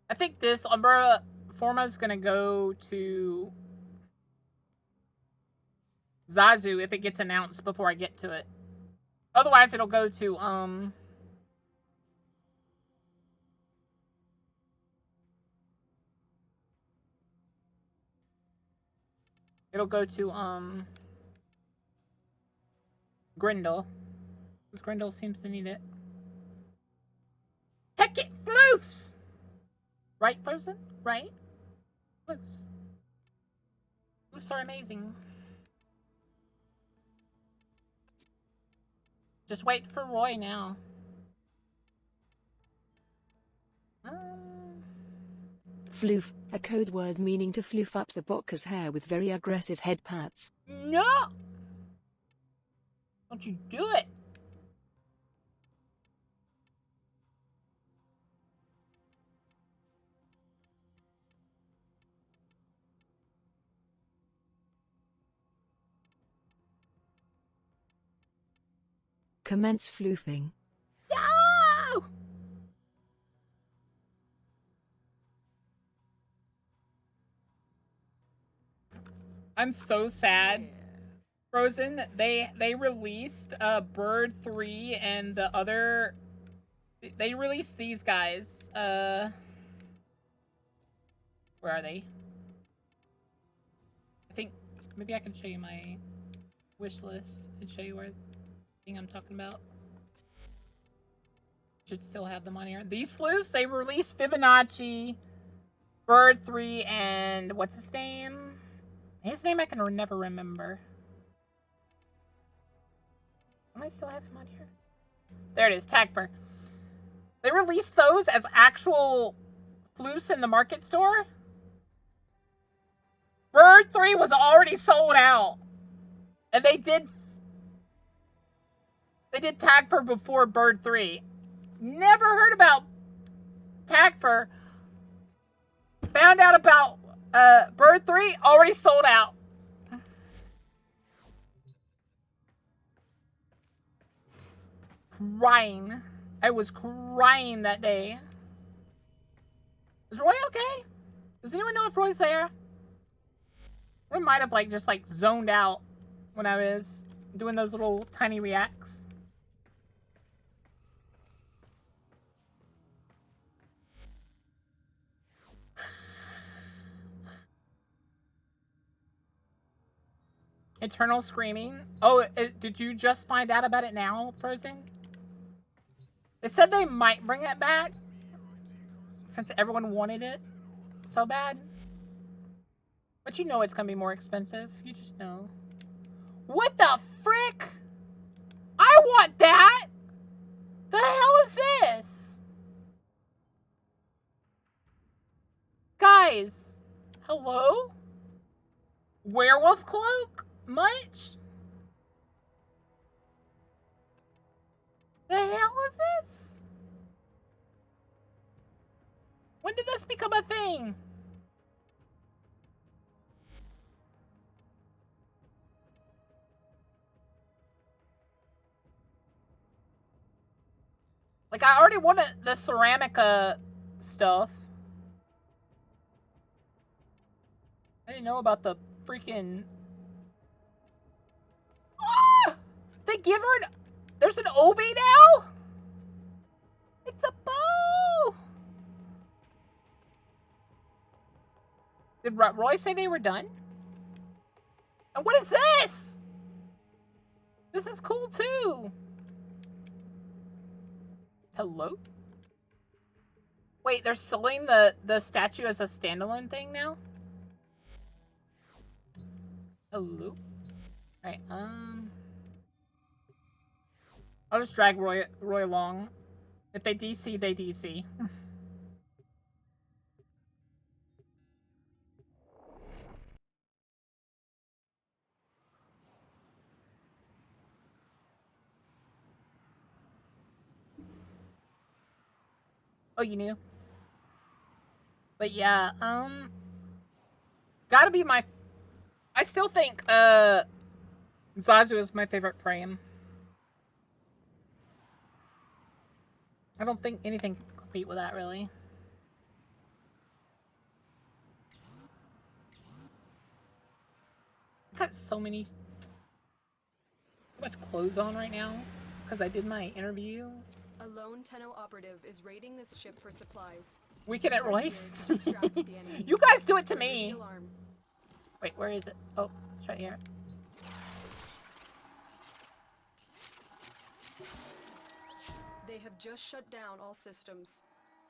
[SPEAKER 1] I think this Umbrella Forma is gonna go to Zazu if it gets announced before I get to it. Otherwise, it'll go to, it'll go to, Grendel. Because Grendel seems to need it. Heck it, floofs! Right, Frozen? Right? Floofs. Floofs are amazing. Just wait for Roy now.
[SPEAKER 4] Floof, a code word meaning to floof up the bokker's hair with very aggressive head pats.
[SPEAKER 1] No! Don't you do it!
[SPEAKER 4] Commence floofing.
[SPEAKER 1] No! I'm so sad. Frozen, they released Bird 3 and the other, they released these guys. Where are they? I think maybe I can show you my wish list and show you where thing I'm talking about. Should still have them on here. These floofs, they released Fibonacci, Bird 3, and what's his name? His name I can never remember. Am I still have him on here? There it is, Tagfer. They released those as actual floofs in the market store. Bird 3 was already sold out. And they did Tagfer before Bird 3. Never heard about Tagfer. Found out about Bird 3, already sold out. Crying. I was crying that day. Is Roy okay? Does anyone know if Roy's there? Roy might have just zoned out when I was doing those little tiny reacts. Eternal Screaming. Oh, did you just find out about it now, Frozen? They said they might bring it back since everyone wanted it so bad. But you know it's gonna be more expensive. You just know. What the frick? I want that! The hell is this? Guys, hello? Werewolf cloak? Much? The hell is this? When did this become a thing? I already wanted the Ceramica stuff. I didn't know about the freaking... Ah! They give her an... There's an Obi now? It's a bow! Did Roy say they were done? And what is this? This is cool too. Hello? Wait, they're selling the statue as a standalone thing now? Hello? Alright, I'll just drag Roy along. If they DC, they DC. Oh, you knew? But yeah, gotta be my... I still think, Zazu is my favorite frame. I don't think anything can compete with that, really. Got so much clothes on right now because I did my interview.
[SPEAKER 9] A lone Tenno operative is raiding this ship for supplies.
[SPEAKER 1] Weekend at Royce.
[SPEAKER 9] Distract the enemy.
[SPEAKER 1] You guys do it to
[SPEAKER 9] Raise
[SPEAKER 1] me.
[SPEAKER 9] the alarm.
[SPEAKER 1] Wait, where is it? Oh, it's right here.
[SPEAKER 9] They have just shut down all systems.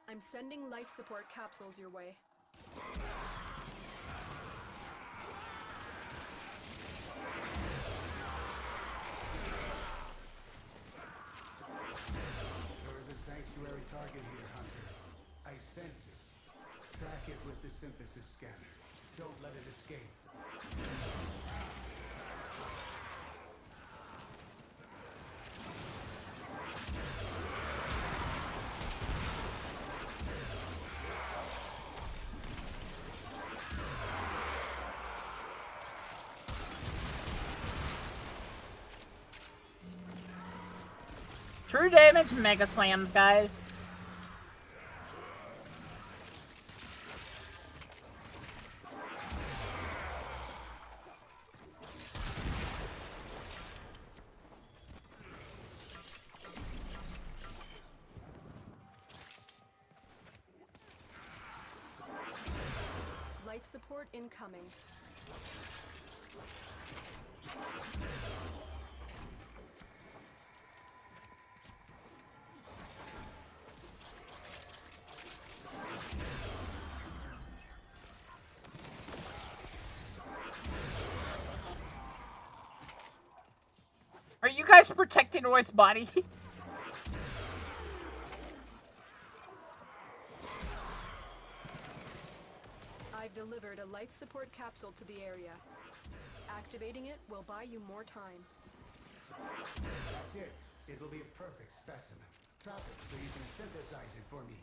[SPEAKER 9] I'm sending life support capsules your way.
[SPEAKER 10] There is a sanctuary target here, Hunter. I sense it. Track it with the synthesis scanner. Don't let it escape.
[SPEAKER 1] True damage mega slams, guys.
[SPEAKER 9] Life support incoming.
[SPEAKER 1] Are you guys protecting Roy's body?
[SPEAKER 9] I've delivered a life support capsule to the area. Activating it will buy you more time.
[SPEAKER 10] That's it. It will be a perfect specimen. Trap it so you can synthesize it for me.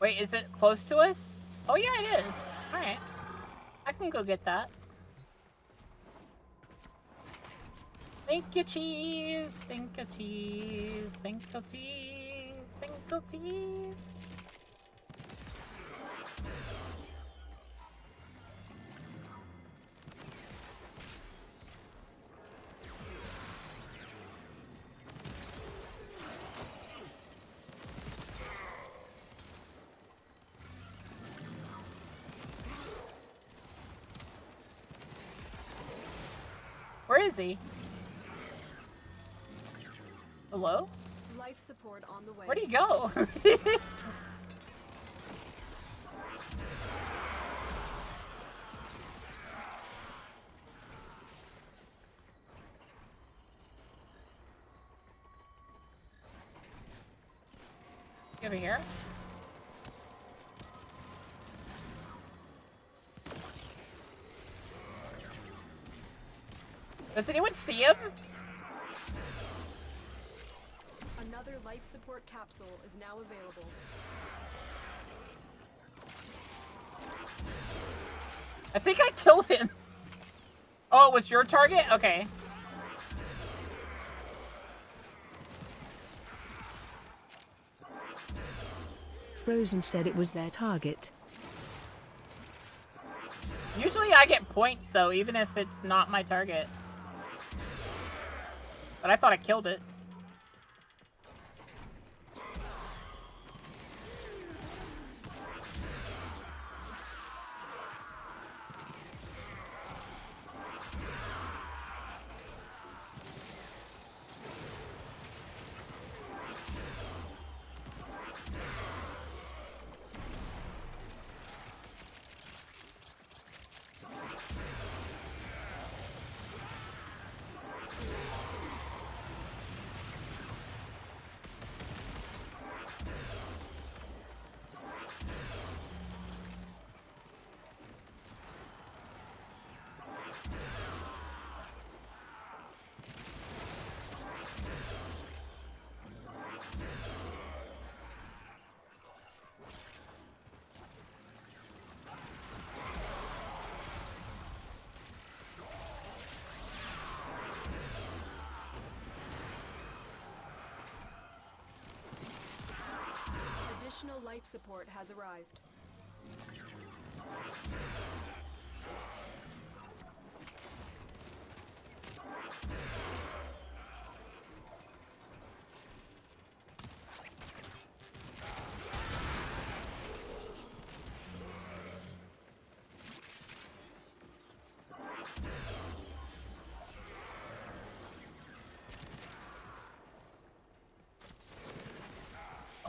[SPEAKER 1] Wait, is it close to us? Oh yeah, it is. Alright. I can go get that. Thank you, cheese. Thank you, cheese. Thank you, cheese. Thank you, cheese. Where is he? Hello?
[SPEAKER 9] Life support on the way.
[SPEAKER 1] Where'd he go? Over here? Does anyone see him?
[SPEAKER 9] Another life support capsule is now available.
[SPEAKER 1] I think I killed him. Oh, it was your target? Okay.
[SPEAKER 4] Frozen said it was their target.
[SPEAKER 1] Usually I get points though, even if it's not my target. But I thought I killed it.
[SPEAKER 9] Additional life support has arrived.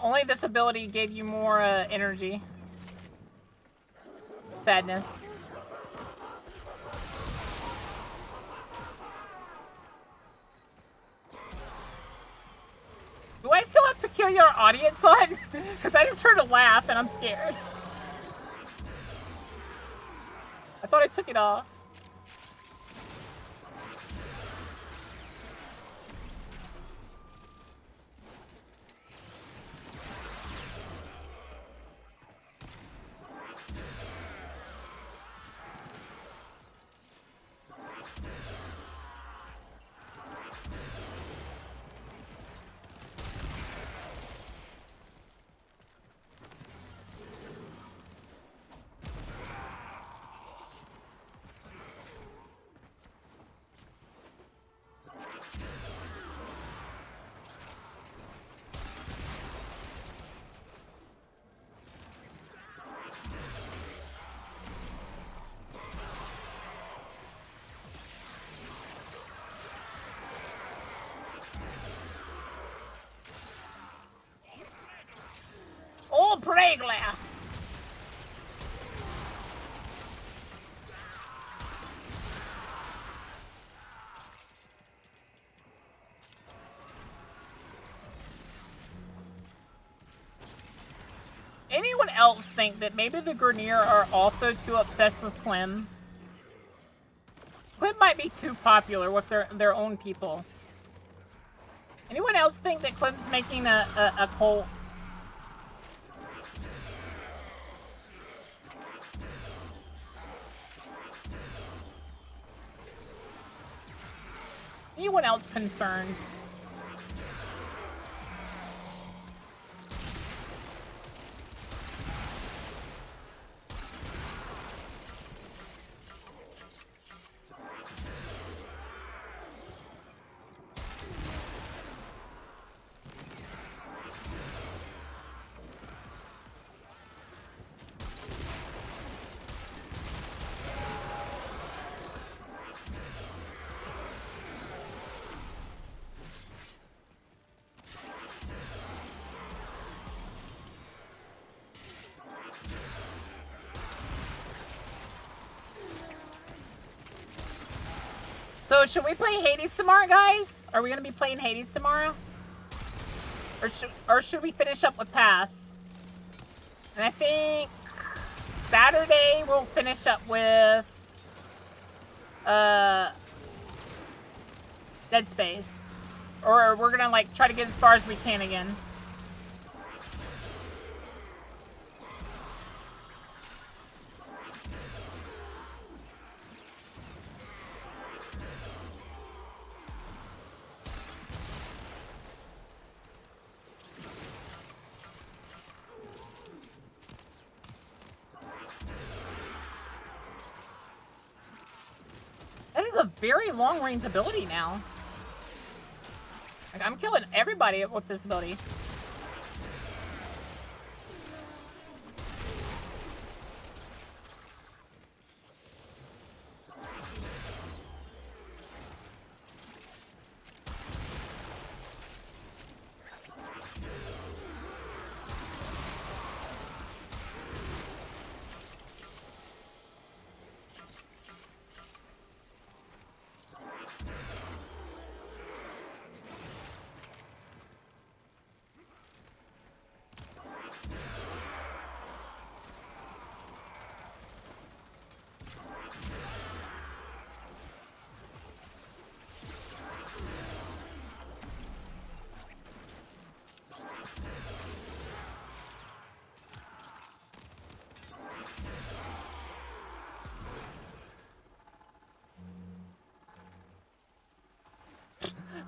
[SPEAKER 1] Only this ability gave you more energy. Sadness. Do I still have peculiar audience on? Because I just heard a laugh and I'm scared. I thought I took it off. Oh, Pregla! Anyone else think that maybe the Grenier are also too obsessed with Clem? Clem might be too popular with their own people. Anyone else think that Clem's making a cult? Anyone else concerned? So should we play Hades tomorrow, guys? Are we gonna be playing Hades tomorrow? Or should we finish up with Path? And I think Saturday we'll finish up with Dead Space. Or we're gonna like try to get as far as we can again. That is a very long-range ability now. Like, I'm killing everybody with this ability.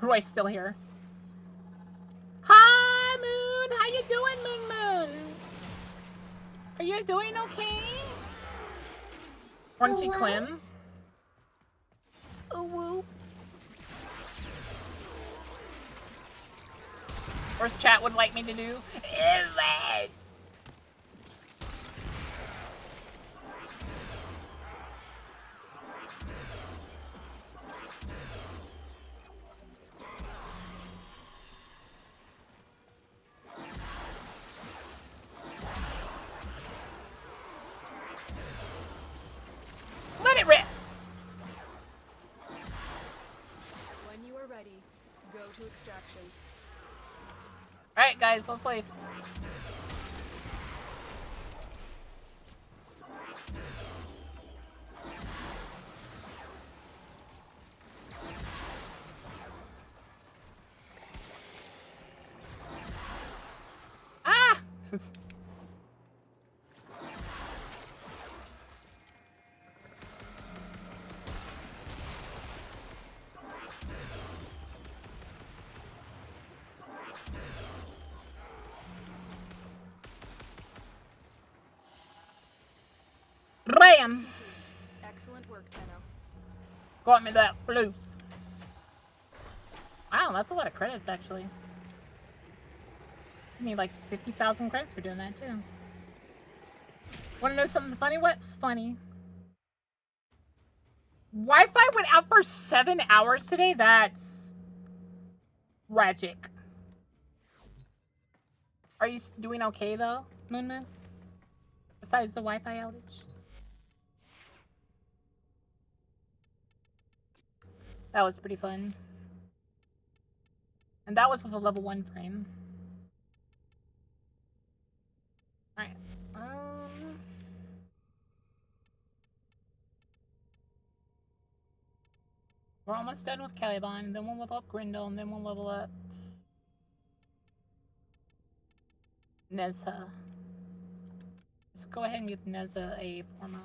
[SPEAKER 1] Roy's still here. Hi, Moon! How you doing, Moon Moon? you doing okay? Crunchy Clem. Oh, whoop. First chat would like me to do. Let it rip.
[SPEAKER 9] When you are ready, go to extraction.
[SPEAKER 1] Alright, guys, let's leave. Ah! Bam!
[SPEAKER 9] Excellent work, Tenno.
[SPEAKER 1] Got me that floof. Wow, that's a lot of credits, actually. I need like 50,000 credits for doing that, too. Wanna know something funny? What's funny? Wi-Fi went out for 7 hours today? That's... tragic. Are you doing okay, though, Moonman? Besides the Wi-Fi outage? That was pretty fun. And that was with a level 1 frame. Alright. We're almost done with Caliban, then we'll level up Grendel, and then we'll level up Nezha. Let's go ahead and give Nezha a Forma.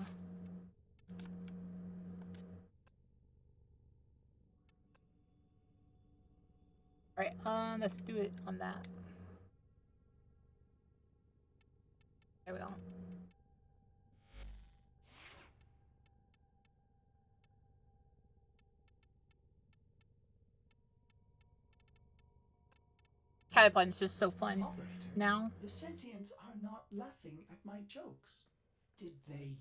[SPEAKER 1] Alright, let's do it on that. There we go. Caliban's just so fun.
[SPEAKER 6] Operator,
[SPEAKER 1] now.
[SPEAKER 6] The sentients are not laughing at my jokes. Did they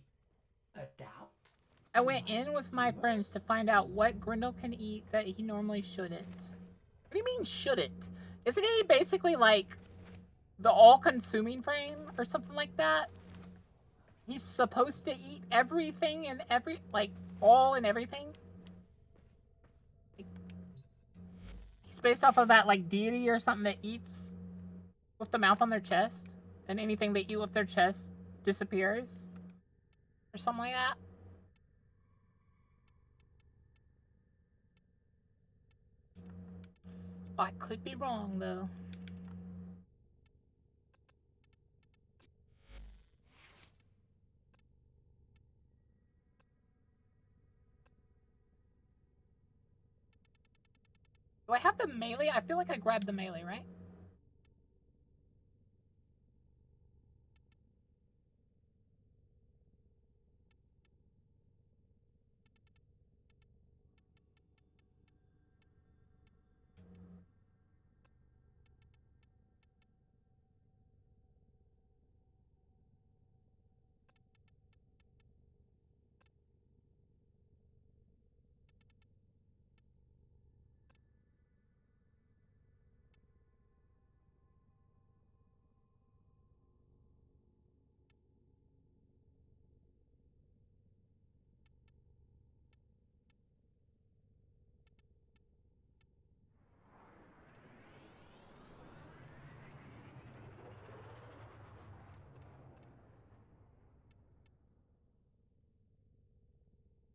[SPEAKER 6] adapt?
[SPEAKER 1] I went in with my friends to find out what Grendel can eat that he normally shouldn't. What do you mean shouldn't? Isn't he basically like the all-consuming frame or something like that? He's supposed to eat everything and all and everything? He's based off of that like deity or something that eats with the mouth on their chest, and anything they eat with their chest disappears or something like that. I could be wrong though. Do I have the melee? I feel like I grabbed the melee, right?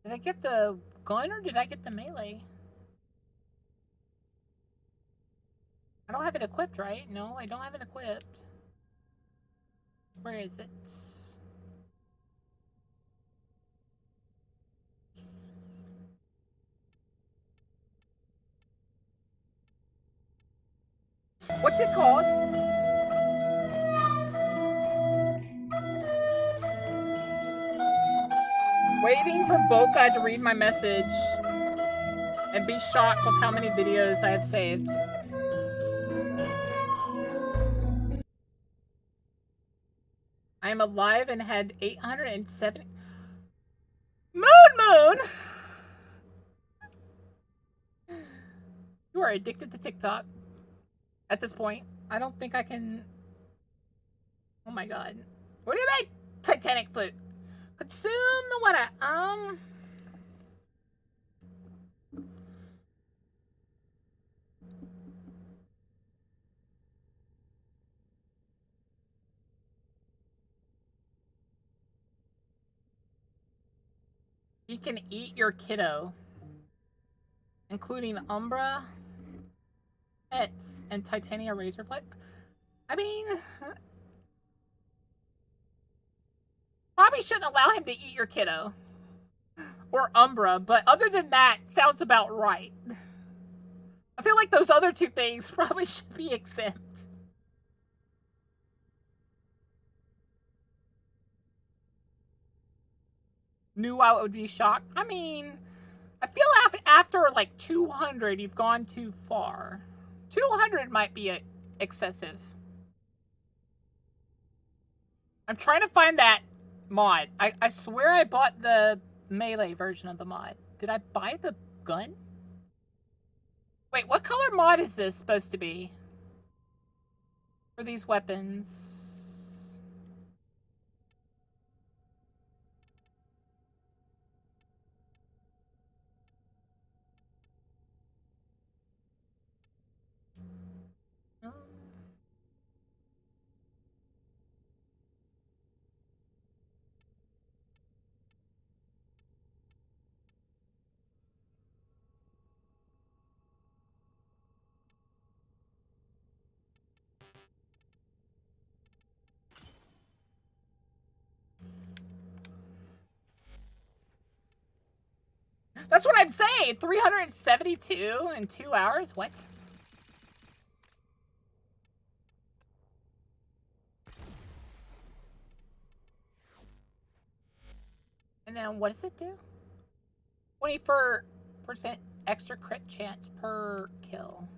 [SPEAKER 1] Did I get the gun or did I get the melee? I don't have it equipped, right? No, I don't have it equipped. Where is it? What's it called? Waiting for Boca to read my message and be shocked with how many videos I have saved. I am alive and had 870. Moon! You are addicted to TikTok. At this point, I don't think I can. Oh my god. What do you make? Titanic flute. Consume the water. You can eat your kiddo, including Umbra, pets, and Titania Razorflight. I mean, probably shouldn't allow him to eat your kiddo or Umbra, but other than that, sounds about right. I feel like those other two things probably should be exempt. Knew I would be shocked. I mean, I feel after like 200, you've gone too far. 200 might be excessive. I'm trying to find that mod. I swear I bought the melee version of the mod. Did I buy the gun? Wait, what color mod is this supposed to be? For these weapons? That's what I'm saying. 372 in 2 hours? What? And then what does it do? 24% extra crit chance per kill.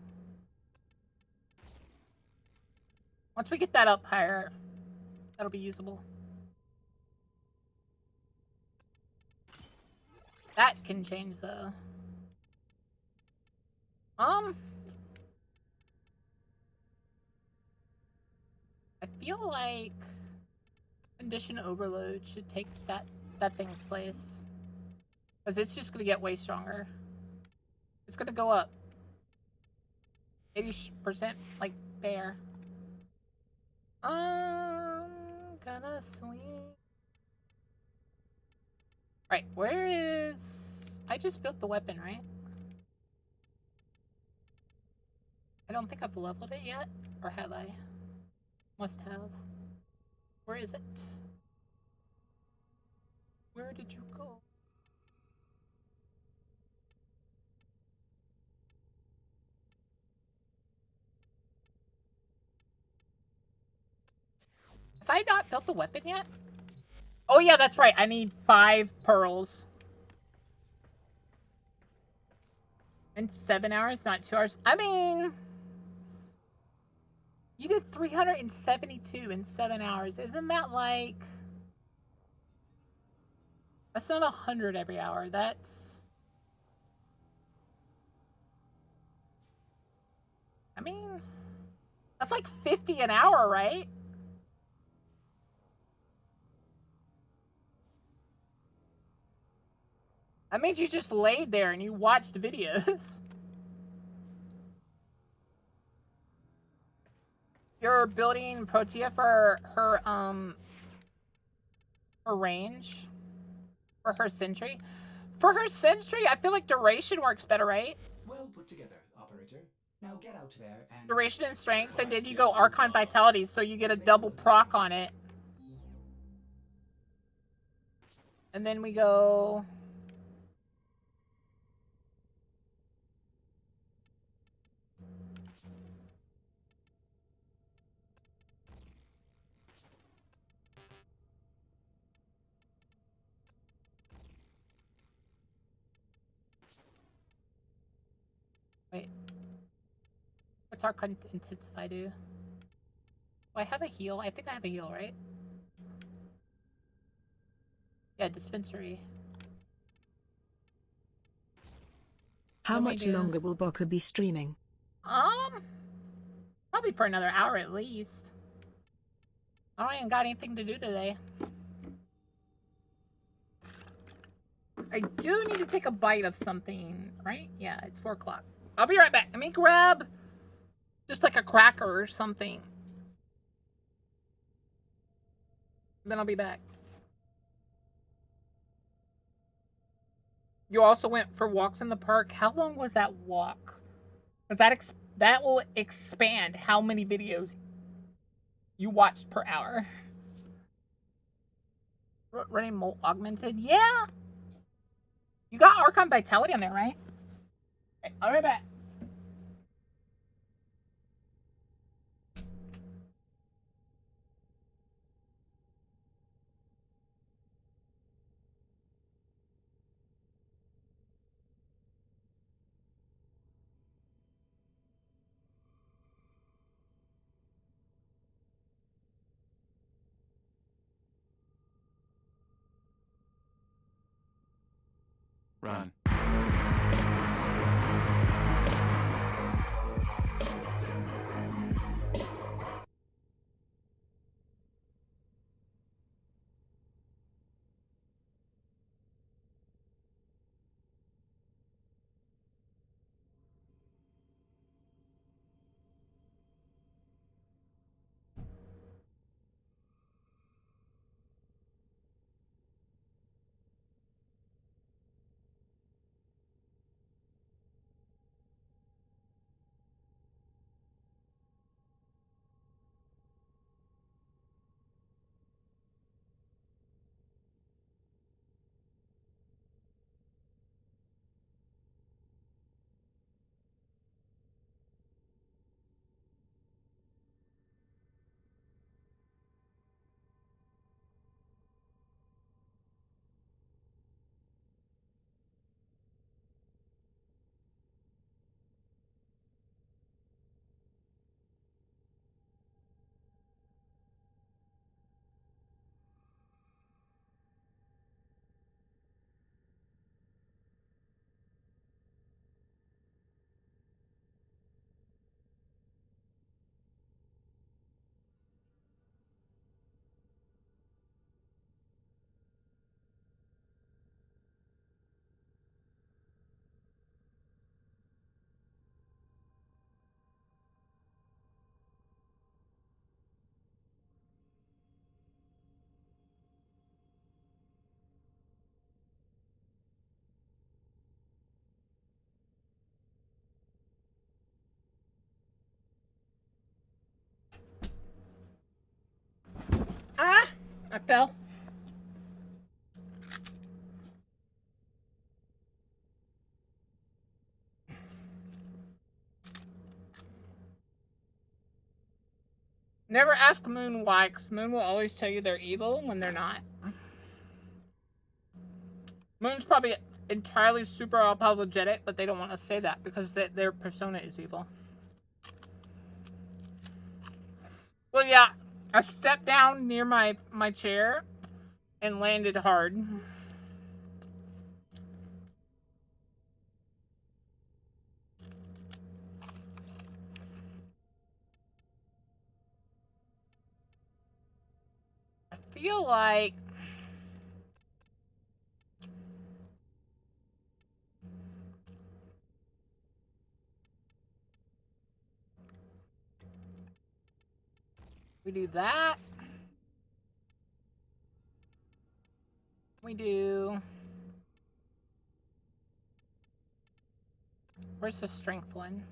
[SPEAKER 1] Once we get that up higher, that'll be usable. That can change though. I feel like condition overload should take that thing's place. Because it's just gonna get way stronger. It's gonna go up 80% like bear. Gonna swing. Right, where is... I just built the weapon, right? I don't think I've leveled it yet. Or have I? Must have. Where is it? Where did you go? Have I not built the weapon yet? Oh yeah, that's right. I need 5 pearls. In 7 hours, not 2 hours. I mean... You did 372 in 7 hours. Isn't that like... That's not 100 every hour. That's... I mean... That's like 50 an hour, right? That means you just laid there and you watched videos. You're building Protea for her range? For her sentry? For her sentry, I feel like duration works better, right?
[SPEAKER 6] Well put together, operator. Now get out there and...
[SPEAKER 1] Duration and strength, and then you go Archon Vitality, so you get a double proc on it. And then we go... What's our intensify do? Oh, I have a heal. I think I have a heal, right? Yeah, dispensary.
[SPEAKER 4] How much longer will Boku be streaming?
[SPEAKER 1] Probably for another hour at least. I don't even got anything to do today. I do need to take a bite of something, right? Yeah, it's 4 o'clock. I'll be right back. Let me grab just like a cracker or something. Then I'll be back. You also went for walks in the park. How long was that walk? Because that will expand how many videos you watched per hour. Running Molt Augmented? Yeah! You got Archon Vitality on there, right? Okay, I'll be right back.
[SPEAKER 5] Run.
[SPEAKER 1] Ah! I fell. Never ask Moon why, because Moon will always tell you they're evil when they're not. Moon's probably entirely super apologetic, but they don't want to say that because their persona is evil. Well, yeah, I stepped down near my chair and landed hard. I feel like we do that. We do. Where's the strength one?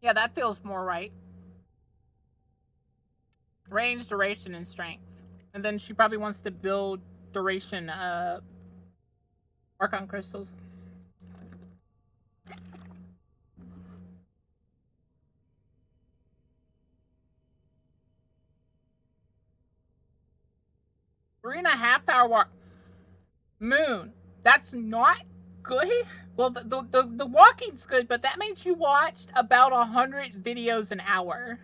[SPEAKER 1] Yeah, that feels more right. Range, duration, and strength. And then she probably wants to build duration Archon crystals. Three and a half hour walk. Moon. That's not good. Well, the walking's good, but that means you watched about 100 videos an hour.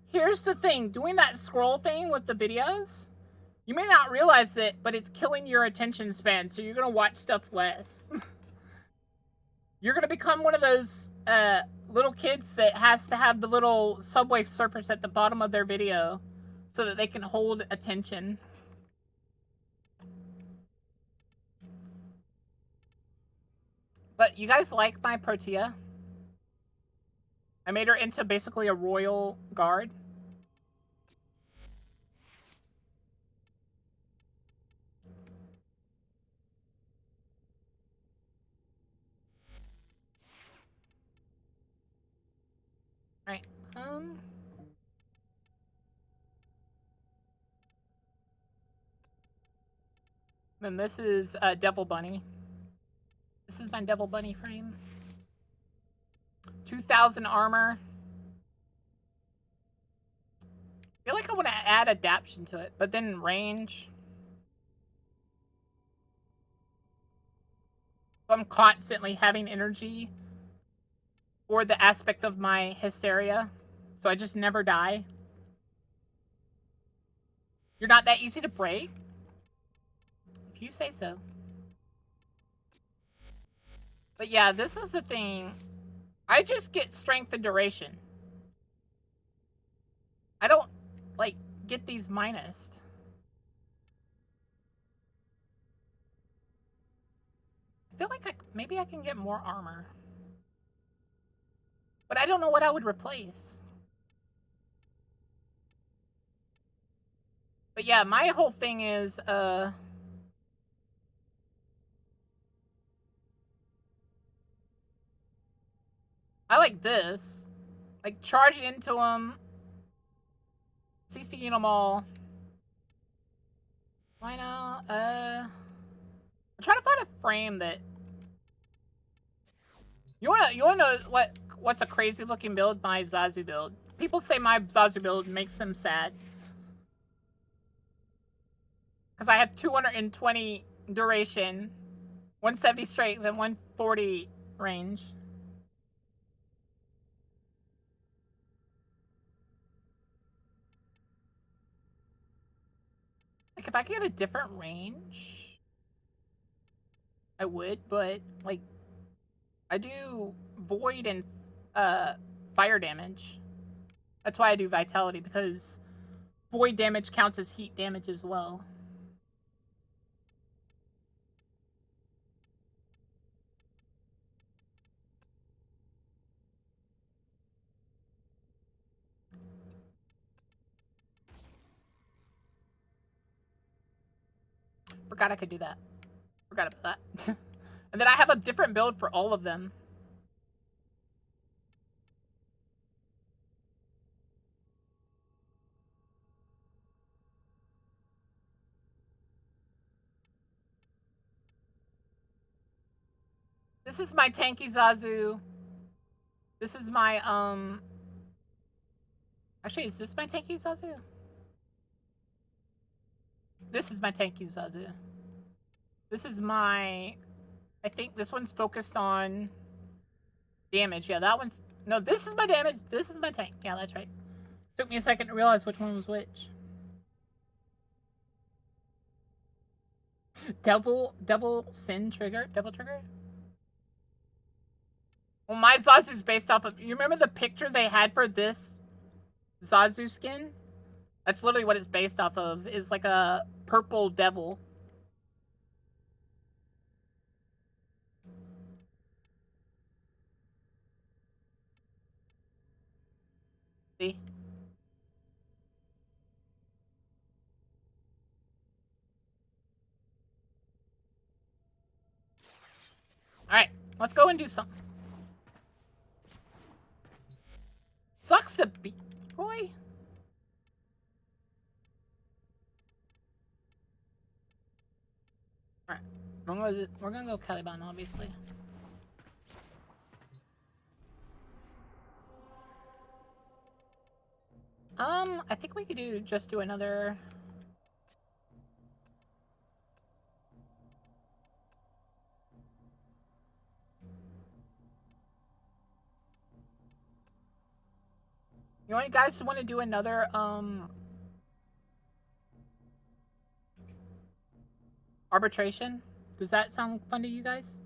[SPEAKER 1] Here's the thing. Doing that scroll thing with the videos, you may not realize it, but it's killing your attention span, so you're going to watch stuff less. You're going to become one of those little kids that has to have the little Subway surfers at the bottom of their video so that they can hold attention. But you guys like my Protea? I made her into basically a royal guard. Right. Then this is Devil Bunny. This is my Devil Bunny frame. 2,000 armor. I feel like I want to add adaptation to it, but then range. I'm constantly having energy or the aspect of my hysteria, so I just never die. You're not that easy to break? If you say so. But yeah, this is the thing. I just get strength and duration. I don't, like, get these minused. I feel like maybe I can get more armor. But I don't know what I would replace. But yeah, my whole thing is, I like this. Like, charging into them. CCing them all. Why not? I'm trying to find a frame that... You wanna know what's a crazy looking build? My Zazu build. People say my Zazu build makes them sad. Because I have 220 duration, 170 strength, and 140 range. Like, if I could get a different range, I would, but, like, I do void and fire damage. That's why I do vitality, because void damage counts as heat damage as well. Forgot I could do that. Forgot about that. And then I have a different build for all of them. This is my tanky Zazu. This is my, Actually, is this my tanky Zazu? This is my tanky Zazu. This is my... I think this one's focused on damage. Yeah, that one's... No, this is my damage. This is my tank. Yeah, that's right. Took me a second to realize which one was which. Devil Sin Trigger? Devil Trigger? Well, my Zazu's based off of... You remember the picture they had for this Zazu skin? That's literally what it's based off of. Is like a purple devil. See? Let's go and do something. Sucks the beat, Roy. Alright, we're gonna go Caliban, obviously. I think we could just do another. You guys want to do another, arbitration? Does that sound fun to you guys?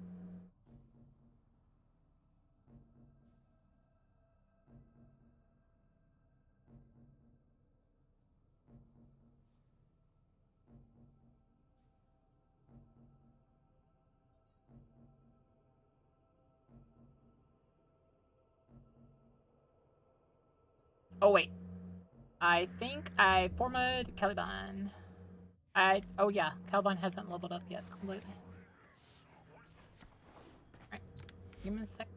[SPEAKER 1] Oh wait, I think I formatted Caliban. Oh yeah, Caliban hasn't leveled up yet completely. Alright, give me a sec.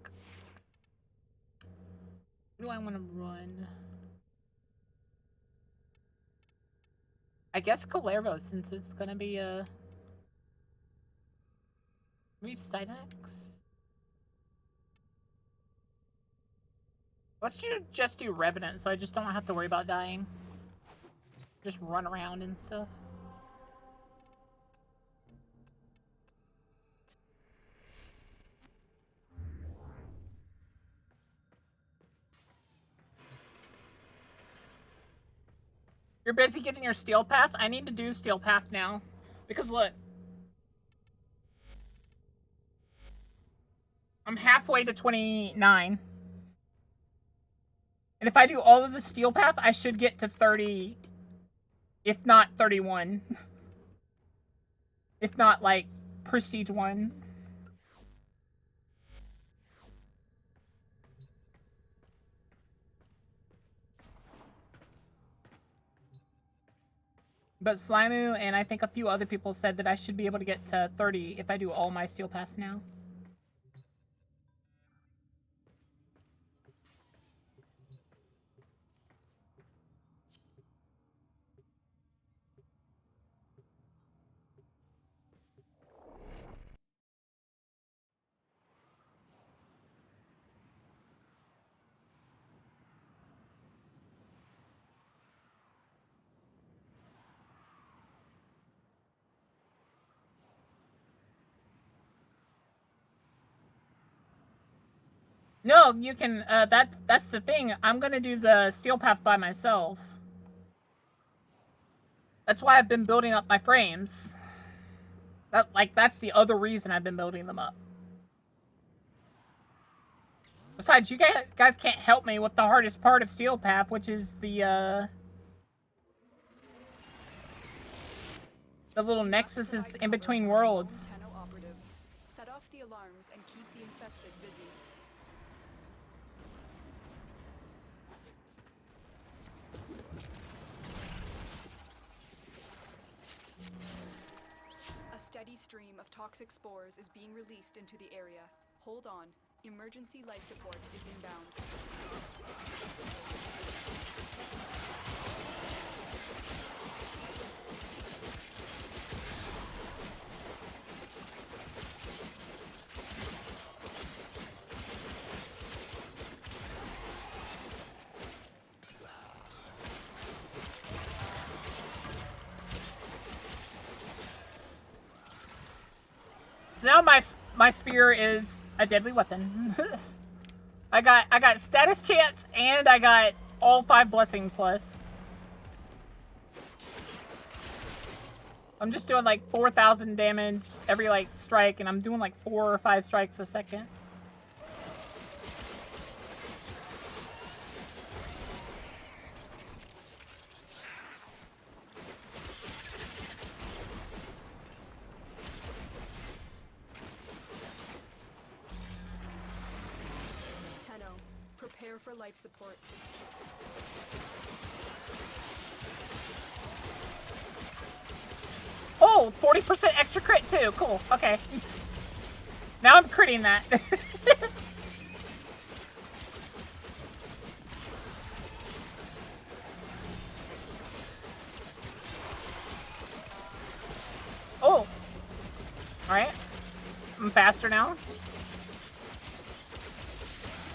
[SPEAKER 1] What do I want to run? I guess Calervo, since it's gonna be maybe Cydex? Let's just do Revenant, so I just don't have to worry about dying. Just run around and stuff. You're busy getting your Steel Path? I need to do Steel Path now. Because look. I'm halfway to 29. And if I do all of the Steel Path, I should get to 30, if not 31. If not, like, Prestige 1. But Slimu and I think a few other people said that I should be able to get to 30 if I do all my Steel Paths now. No, you can, that's the thing. I'm gonna do the Steel Path by myself. That's why I've been building up my frames. That's the other reason I've been building them up. Besides, you guys can't help me with the hardest part of Steel Path, which is the little nexuses in between worlds.
[SPEAKER 9] Set off the alarms and keep the infested busy. A steady stream of toxic spores is being released into the area. Hold on. Emergency life support is inbound.
[SPEAKER 1] So now my spear is a deadly weapon. I got status chance and I got all 5 blessing plus. I'm just doing like 4,000 damage every like strike, and I'm doing like 4 or 5 strikes a second.
[SPEAKER 9] Prepare for life support.
[SPEAKER 1] Oh, 40% extra crit too. Cool. Okay. Now I'm critting that. Oh! Alright. I'm faster now.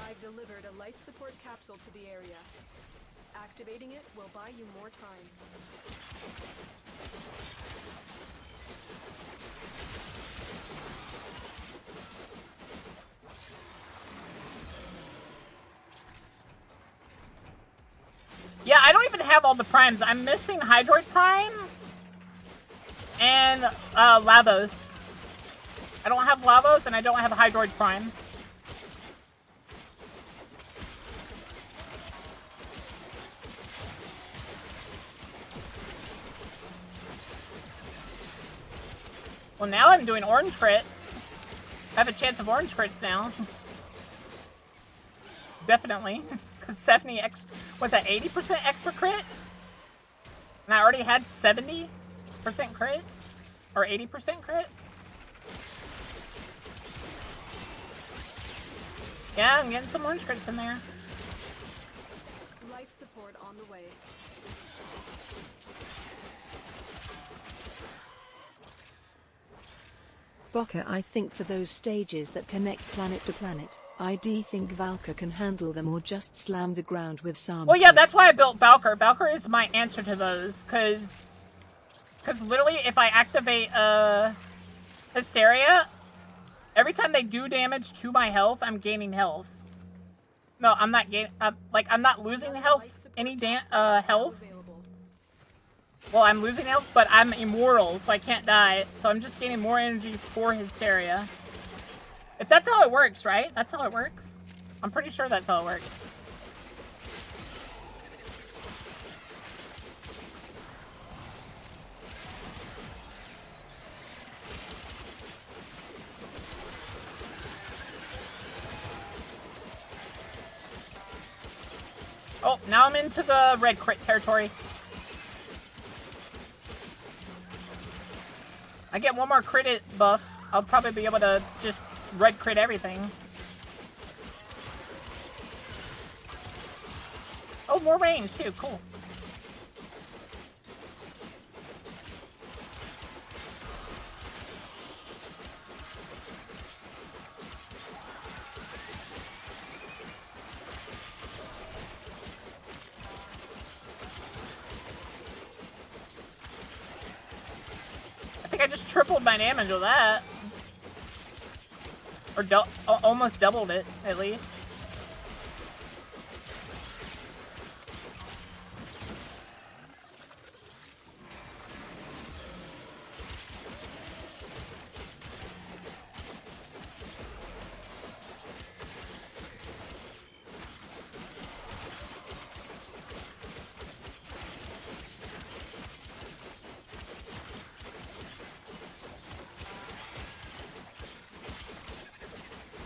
[SPEAKER 9] I've delivered a life support capsule to the area. Activating it will buy you more time.
[SPEAKER 1] Yeah, I don't even have all the primes. I'm missing Hydroid Prime and Lavos. I don't have Lavos and I don't have Hydroid Prime. Well, now I'm doing orange crits. I have a chance of orange crits now. Definitely. Because 70x was that 80% extra crit? And I already had 70% crit? Or 80% crit? Yeah, I'm getting some orange crits in there.
[SPEAKER 9] Life support on the way.
[SPEAKER 4] Bokka, I think for those stages that connect planet to planet, I do think Valka can handle them or just slam the ground with some.
[SPEAKER 1] Well, yeah, that's why I built Valkyr. Valkyr is my answer to those, because literally if I activate Hysteria, every time they do damage to my health, I'm gaining health. No, I'm not gaining, like, I'm not losing health, health. Well, I'm losing health, but I'm immortal, so I can't die. So I'm just gaining more energy for Hysteria. If that's how it works, right? That's how it works? I'm pretty sure that's how it works. Oh, now I'm into the red crit territory. I get one more crit buff, I'll probably be able to just red crit everything. Oh, more range too, cool. I think I just tripled my damage with that. Or almost doubled it, at least.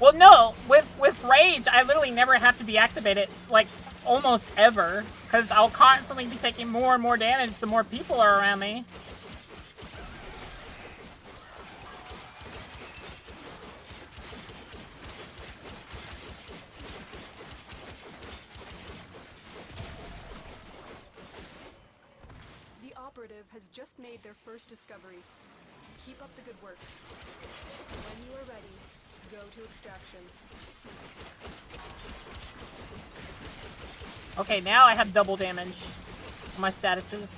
[SPEAKER 1] Well, no, with Rage, I literally never have to deactivate it, like, almost ever. Because I'll constantly be taking more and more damage the more people are around me.
[SPEAKER 9] The operative has just made their first discovery. Keep up the good work. When you are ready, go to extraction.
[SPEAKER 1] Okay, now I have double damage on my statuses.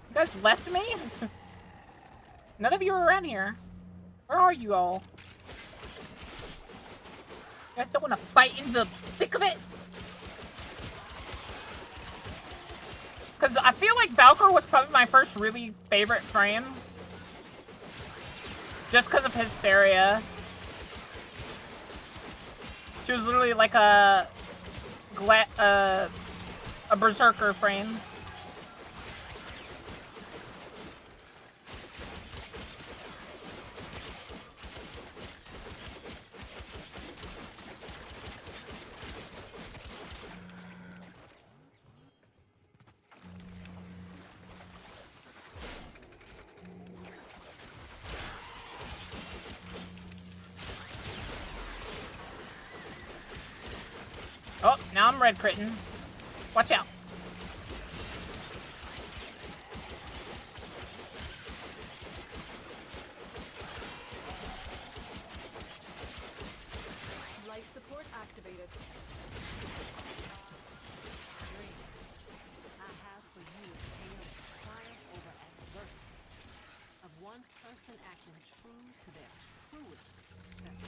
[SPEAKER 1] You guys left me? None of you are around here. Where are you all? You guys don't want to fight in the thick of it? Because I feel like Valkyr was probably my first really favorite frame. Just because of Hysteria. She was literally like a berserker frame. Oh, now I'm red critting. Watch out.
[SPEAKER 9] Life support activated.
[SPEAKER 8] I have for you a tale of triumph over adversity, of one person acting true to their truest self.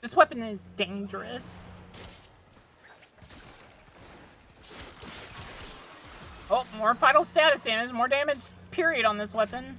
[SPEAKER 1] This weapon is dangerous. Oh, more vital status damage, more damage, period, on this weapon.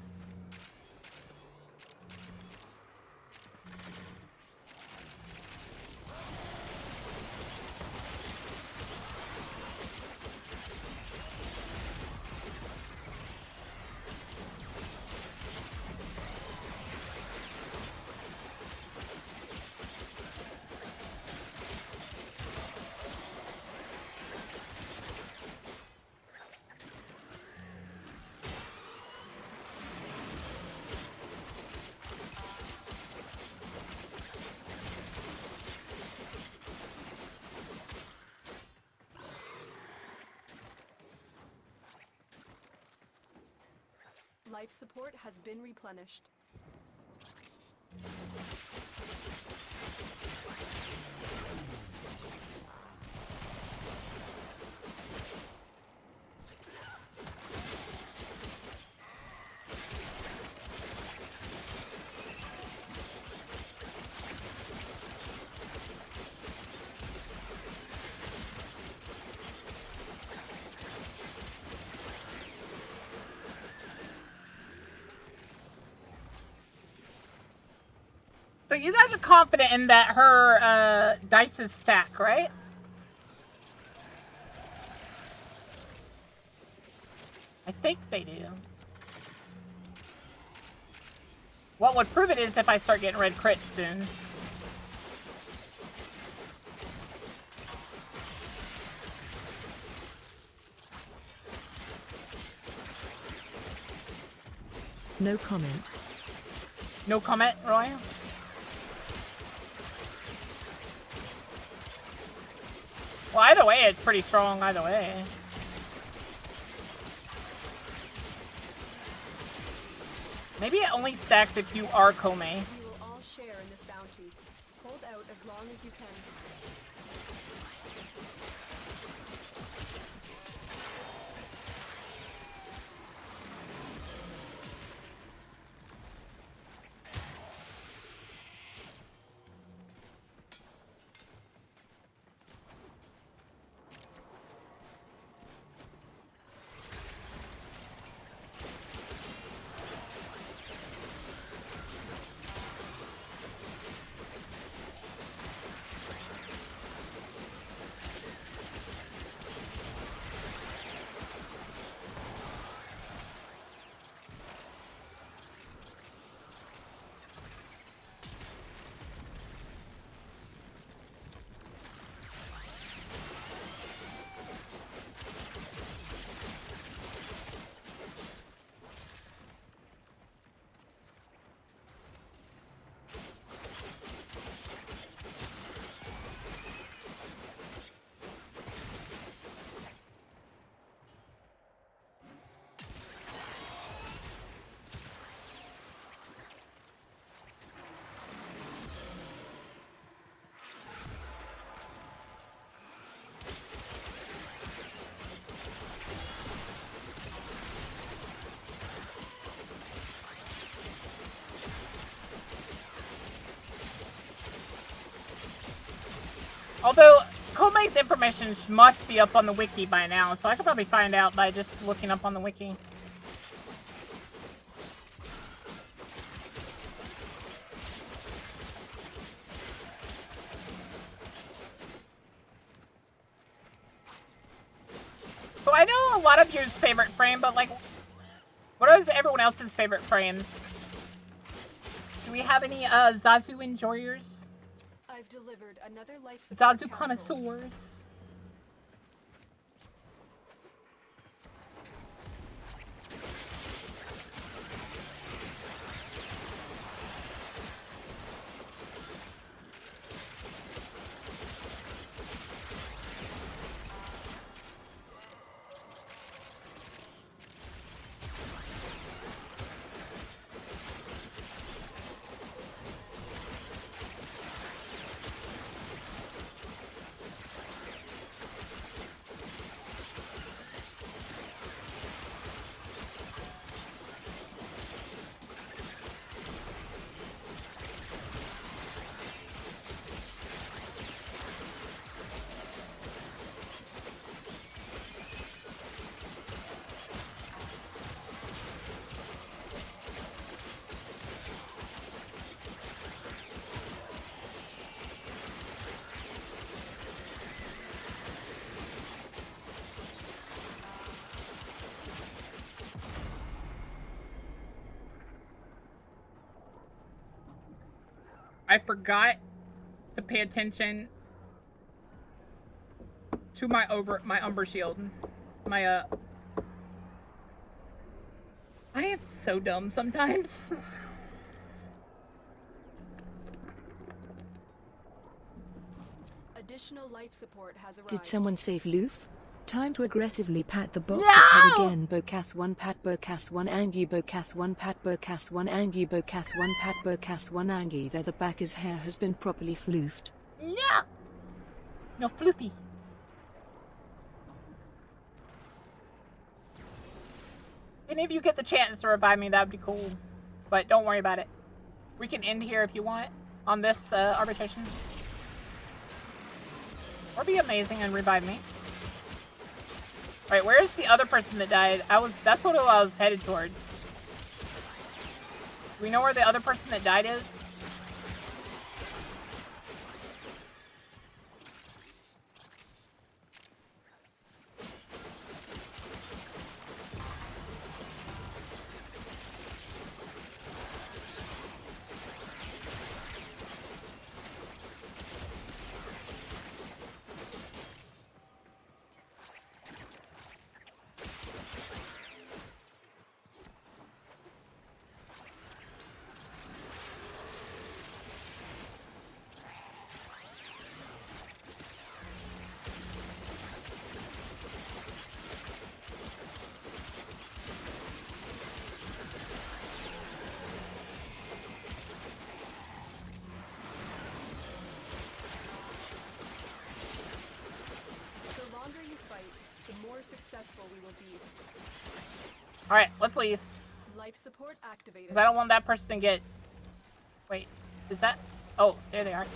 [SPEAKER 9] Life support has been replenished.
[SPEAKER 1] So you guys are confident in that her dice's stack, right? I think they do. What would prove it is if I start getting red crits soon.
[SPEAKER 4] No comment.
[SPEAKER 1] No comment, Roy? Well, either way, it's pretty strong, either way. Maybe it only stacks if you are Kome.
[SPEAKER 9] We will all share in this bounty. Hold out as long as you can.
[SPEAKER 1] Although, Kome's information must be up on the wiki by now, so I could probably find out by just looking up on the wiki. So I know a lot of you's favorite frame, but like, what is everyone else's favorite frames? Do we have any Zazu enjoyers?
[SPEAKER 9] I've delivered another life
[SPEAKER 1] Zazu connoisseurs? I forgot to pay attention to my Umber Shield. I am so dumb sometimes.
[SPEAKER 9] Additional life support has arrived.
[SPEAKER 4] Did someone save Loof? Time to aggressively pat the box
[SPEAKER 1] No!
[SPEAKER 4] head again. Bocath 1 pat Bocath 1 Angie Bocath 1 pat Bocath 1 Angie Bocath 1 pat Bocath 1 Angie. There the back his hair has been properly floofed.
[SPEAKER 1] No! No floofy. Any of you get the chance to revive me, that would be cool. But don't worry about it. We can end here if you want on this arbitration. Or be amazing and revive me. Alright, where's the other person that died? That's what I was headed towards. Do we know where the other person that died is?
[SPEAKER 9] Successful we will be.
[SPEAKER 1] Alright, let's leave.
[SPEAKER 9] Life support activated.
[SPEAKER 1] Because I don't want that person to get... Wait, is that... Oh, there they are.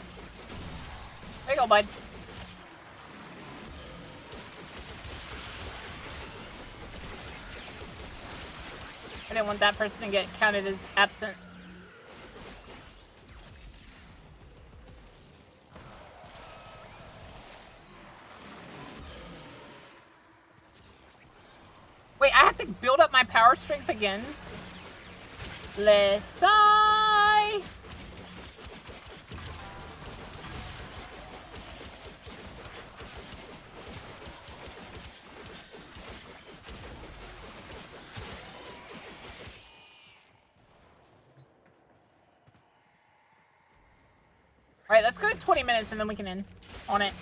[SPEAKER 1] There you go, bud. I didn't want that person to get counted as absent. Wait, I have to build up my power strength again? Let's sigh! Alright, let's go to 20 minutes and then we can end on it.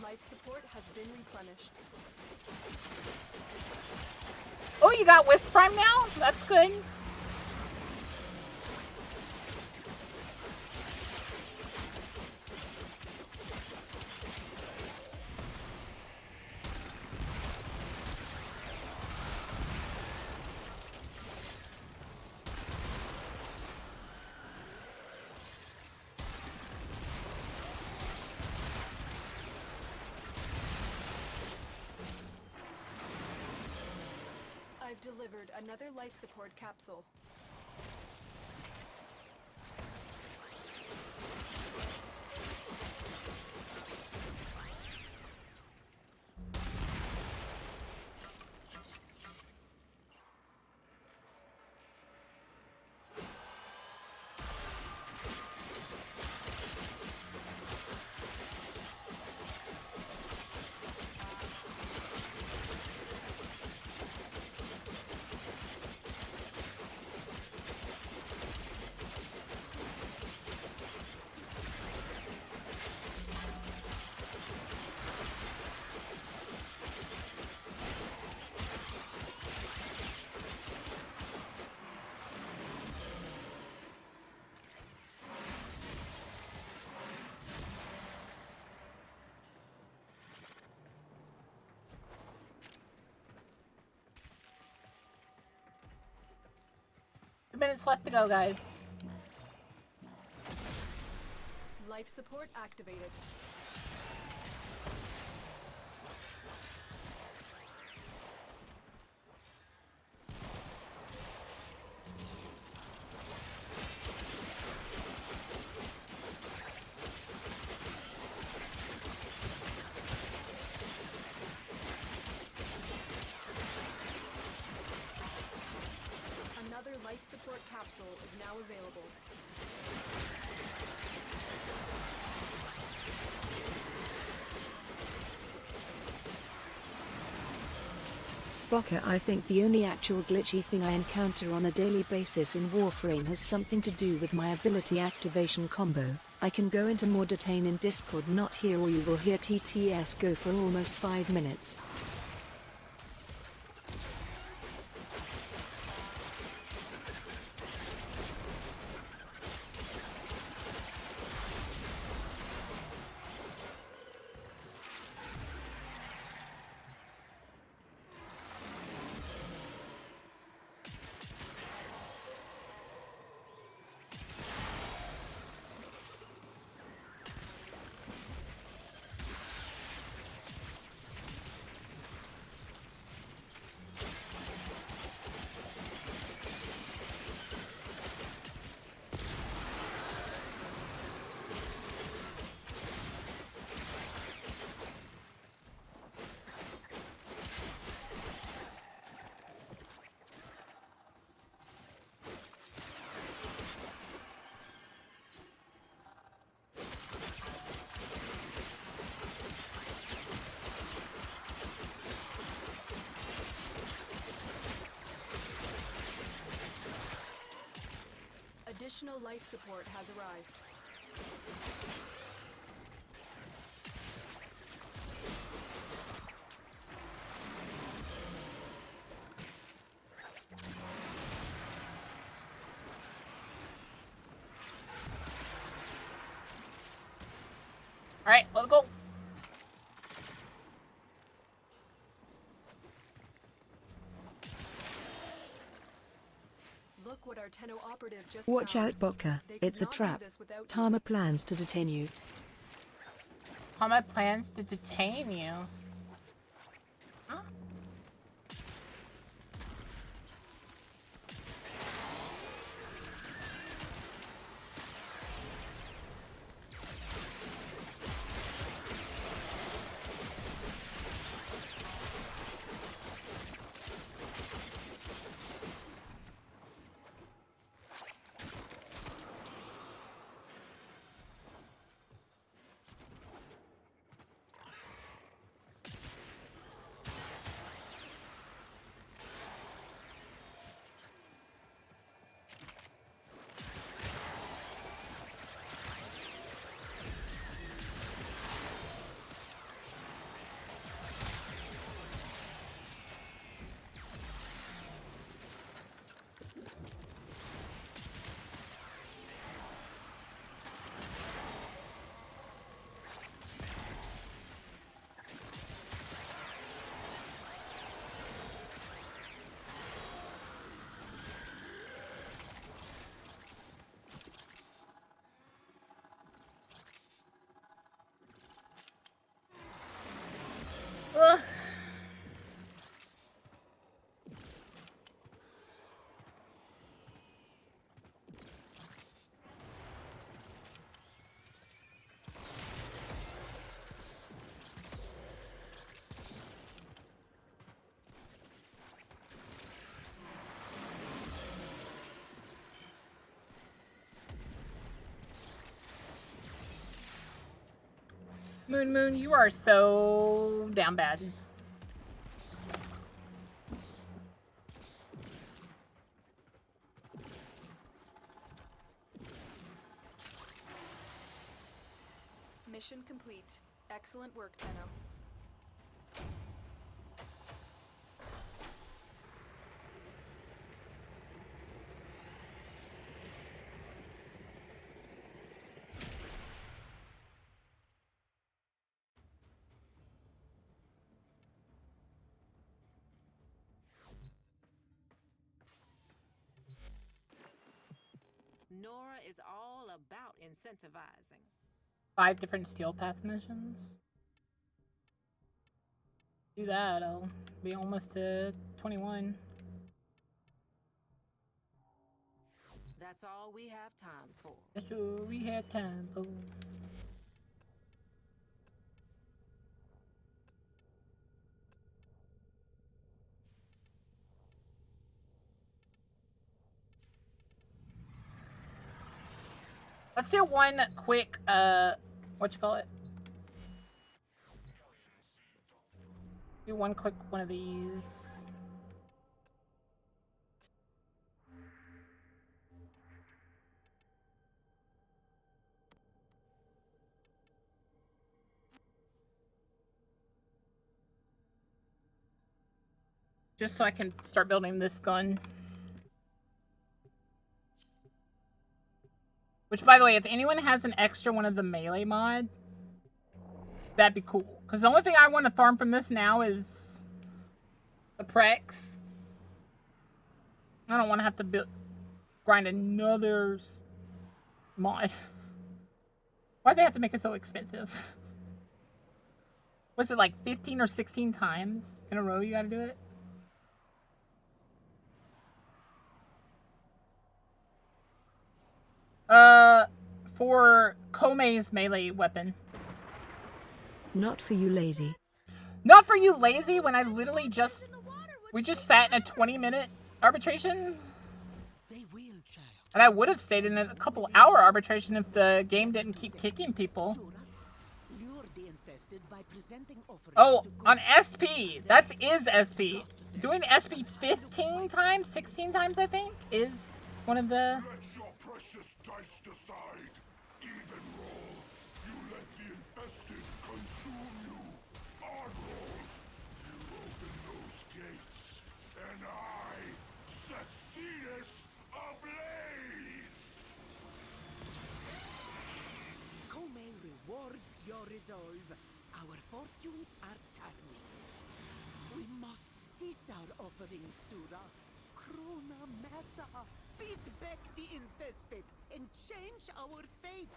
[SPEAKER 9] Life support has been replenished.
[SPEAKER 1] Oh, you got Wisp Prime now? That's good.
[SPEAKER 9] delivered another life support capsule.
[SPEAKER 1] Minutes left to go, guys.
[SPEAKER 9] Life support activated. Another life support capsule is now available.
[SPEAKER 4] Bokka, I think the only actual glitchy thing I encounter on a daily basis in Warframe has something to do with my ability activation combo. I can go into more detail in Discord, not here, or you will hear TTS go for almost 5 minutes.
[SPEAKER 9] Additional life support has arrived.
[SPEAKER 1] Alright, let's go.
[SPEAKER 9] Look what our Tenno operative just
[SPEAKER 4] Watch
[SPEAKER 9] found.
[SPEAKER 4] out, Bokka,
[SPEAKER 9] They could
[SPEAKER 4] it's a
[SPEAKER 9] not do
[SPEAKER 4] trap.
[SPEAKER 9] this without you.
[SPEAKER 4] Tama plans to detain you.
[SPEAKER 1] Hama plans to detain you. Huh? Moon, you are so down bad.
[SPEAKER 9] Mission complete. Excellent work, Tenno.
[SPEAKER 8] Nora is all about incentivizing.
[SPEAKER 1] 5 different steel path missions. Do that, I'll be almost to 21.
[SPEAKER 8] That's all we have time for.
[SPEAKER 1] That's all we have time for. Let's do one quick, what you call it? Do one quick one of these. Just so I can start building this gun. Which, by the way, if anyone has an extra one of the melee mod, that'd be cool. Because the only thing I want to farm from this now is the Prex. I don't want to have to grind another mod. Why'd they have to make it so expensive? Was it like 15 or 16 times in a row you gotta do it? For Komei's melee weapon.
[SPEAKER 4] Not for you, lazy.
[SPEAKER 1] Not for you, lazy, when I literally just... We just sat in a 20-minute arbitration. And I would have stayed in a couple-hour arbitration if the game didn't keep kicking people. Oh, on SP. That is SP. Doing SP 15 times, 16 times, I think, is one of the...
[SPEAKER 10] Let your precious dice decide. Even roll. You let the infested consume you. Odd roll. You open those gates, and I set Cetus ablaze.
[SPEAKER 11] Komei rewards your resolve. Our fortunes are turning. We must cease our offerings, Sura. Krona Meta. Beat back the infested and change our fate.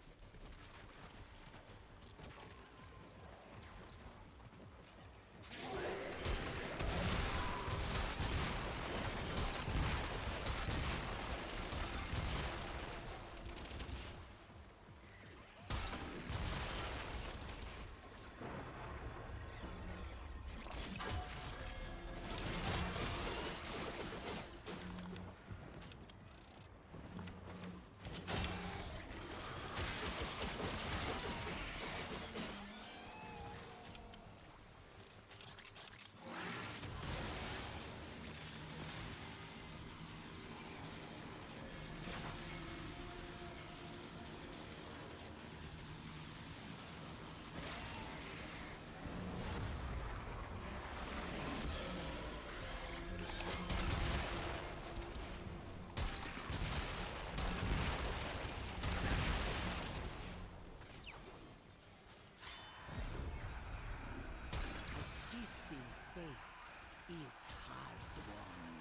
[SPEAKER 11] Is hard won.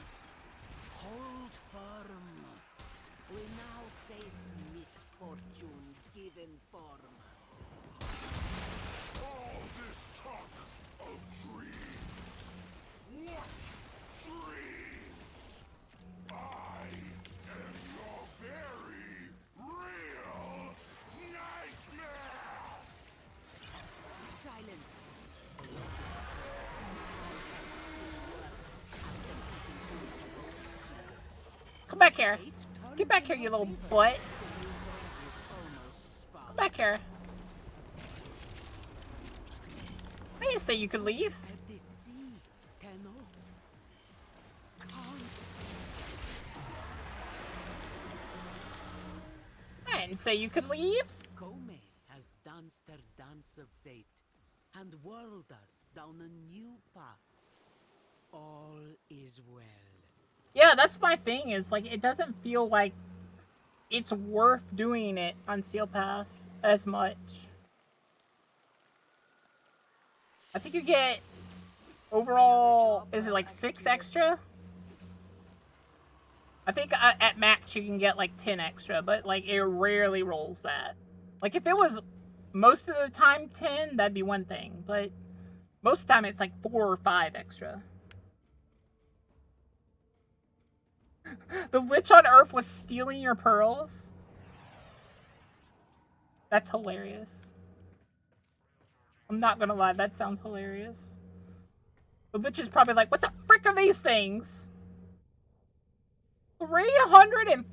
[SPEAKER 11] Hold firm. We now face misfortune given form.
[SPEAKER 10] All this talk of dreams. What dreams? I am your very real nightmare.
[SPEAKER 11] Silence.
[SPEAKER 1] Come back here. Get back here, you little butt. Come back here. I didn't say you could leave.
[SPEAKER 11] At the sea, Tenno.
[SPEAKER 1] I didn't say you could leave.
[SPEAKER 11] Kome has danced her dance of fate and whirled us down a new path. All is well.
[SPEAKER 1] Yeah, that's my thing, is like it doesn't feel like it's worth doing it on Steel Path as much. I think you get overall, is it like 6 extra? I think at max you can get like 10 extra, but like it rarely rolls that. Like if it was most of the time 10, that'd be one thing, but most of the time it's like 4 or 5 extra. The Lich on Earth was stealing your pearls? That's hilarious. I'm not gonna lie, that sounds hilarious. The Lich is probably like, what the frick are these things? 300 and...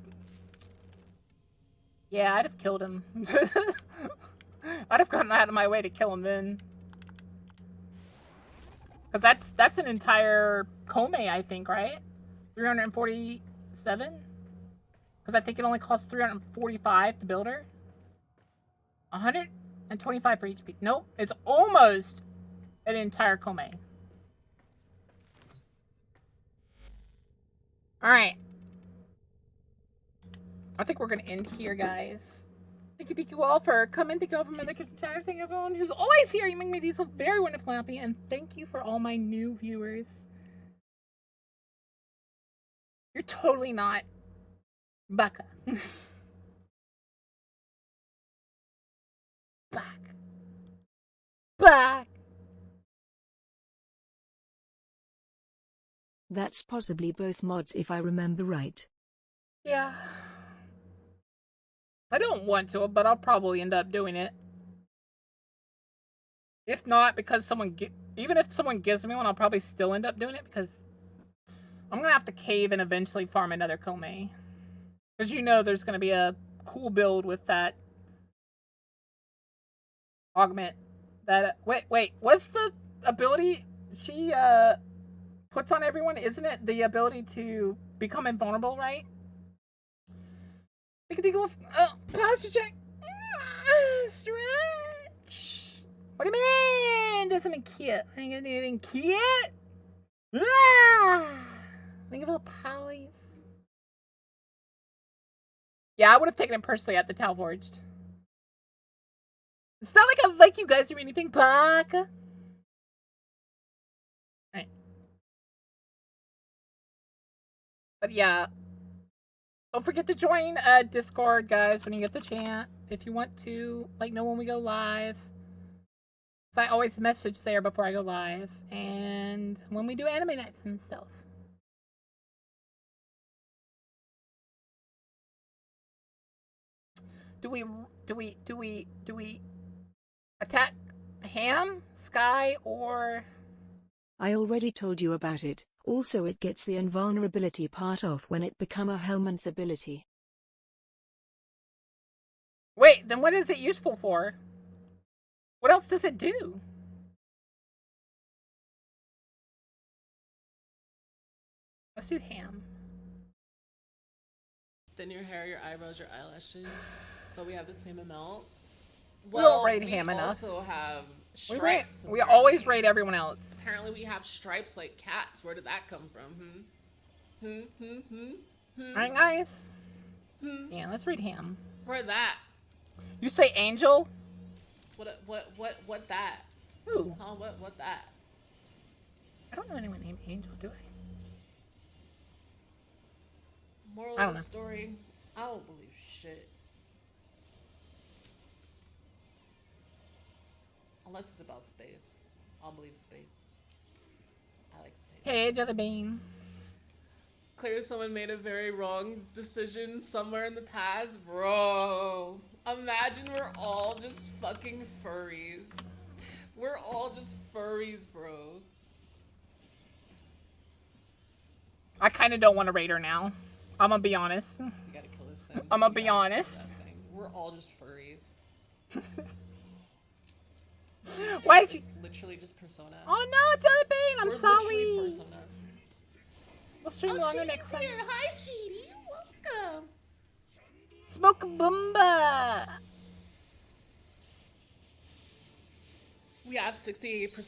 [SPEAKER 1] Yeah, I'd have killed him. I'd have gone out of my way to kill him then. Because that's an entire Kome, I think, right? 347? Because I think it only costs 345 to build her. 125 for each piece. Nope, it's almost an entire Kome. Alright. I think we're going to end here, guys. Thank you all for coming. Thank you all for my listeners. Thank you everyone who's always here. You make me so very wonderful happy. And thank you for all my new viewers. You're totally not Baka. Back.
[SPEAKER 4] That's possibly both mods if I remember right.
[SPEAKER 1] Yeah. I don't want to, but I'll probably end up doing it. If not, because even if someone gives me one, I'll probably still end up doing it because I'm gonna have to cave and eventually farm another Kome. Because you know there's gonna be a cool build with that augment. That wait, what's the ability she puts on everyone? Isn't it the ability to become invulnerable, right? We can think of posture check. Stretch. What do you mean? Doesn't mean cute. I ain't gonna do anything cute. Think of all polys. Yeah, I would have taken it personally at the Tau Forged. It's not like I like you guys or anything, Buck. Right. But yeah. Don't forget to join Discord, guys, when you get the chance. If you want to, like, know when we go live. So I always message there before I go live. And when we do anime nights and stuff. Do we attack Ham, Sky, or...
[SPEAKER 4] I already told you about it. Also it gets the invulnerability part off when it become a Hellmonth ability.
[SPEAKER 1] Wait, then what is it useful for? What else does it do? Let's do Ham.
[SPEAKER 12] Then your hair, your eyebrows, your eyelashes, but we have the same amount.
[SPEAKER 1] We don't rate Ham enough.
[SPEAKER 12] We also have stripes.
[SPEAKER 1] We always rate everyone else.
[SPEAKER 12] Apparently we have stripes like cats. Where did that come from?
[SPEAKER 1] Alright, guys. Yeah, let's read Ham.
[SPEAKER 12] Where that?
[SPEAKER 1] You say Angel?
[SPEAKER 12] What that?
[SPEAKER 1] Who?
[SPEAKER 12] Huh, what that?
[SPEAKER 1] I don't know anyone named Angel, do I?
[SPEAKER 12] Moral
[SPEAKER 1] I don't
[SPEAKER 12] of the
[SPEAKER 1] know.
[SPEAKER 12] story, I don't believe shit. Unless it's about space. I'll believe space. I like space.
[SPEAKER 1] Hey, Jellybean.
[SPEAKER 12] Clearly someone made a very wrong decision somewhere in the past. Bro, imagine we're all just fucking furries. We're all just furries, bro.
[SPEAKER 1] I kind of don't want to rate her now. I'm gonna be honest.
[SPEAKER 12] You gotta kill this thing.
[SPEAKER 1] I'm gonna be honest.
[SPEAKER 12] We're all just furries.
[SPEAKER 1] Why is she?
[SPEAKER 12] It's literally just Persona.
[SPEAKER 1] Oh no, Jelly Bean, I'm
[SPEAKER 12] We're
[SPEAKER 1] sorry.
[SPEAKER 12] literally Personas.
[SPEAKER 1] We'll stream longer next time.
[SPEAKER 12] Hi, Sheedy. Welcome.
[SPEAKER 1] Smoke Boomba.
[SPEAKER 12] We have 68%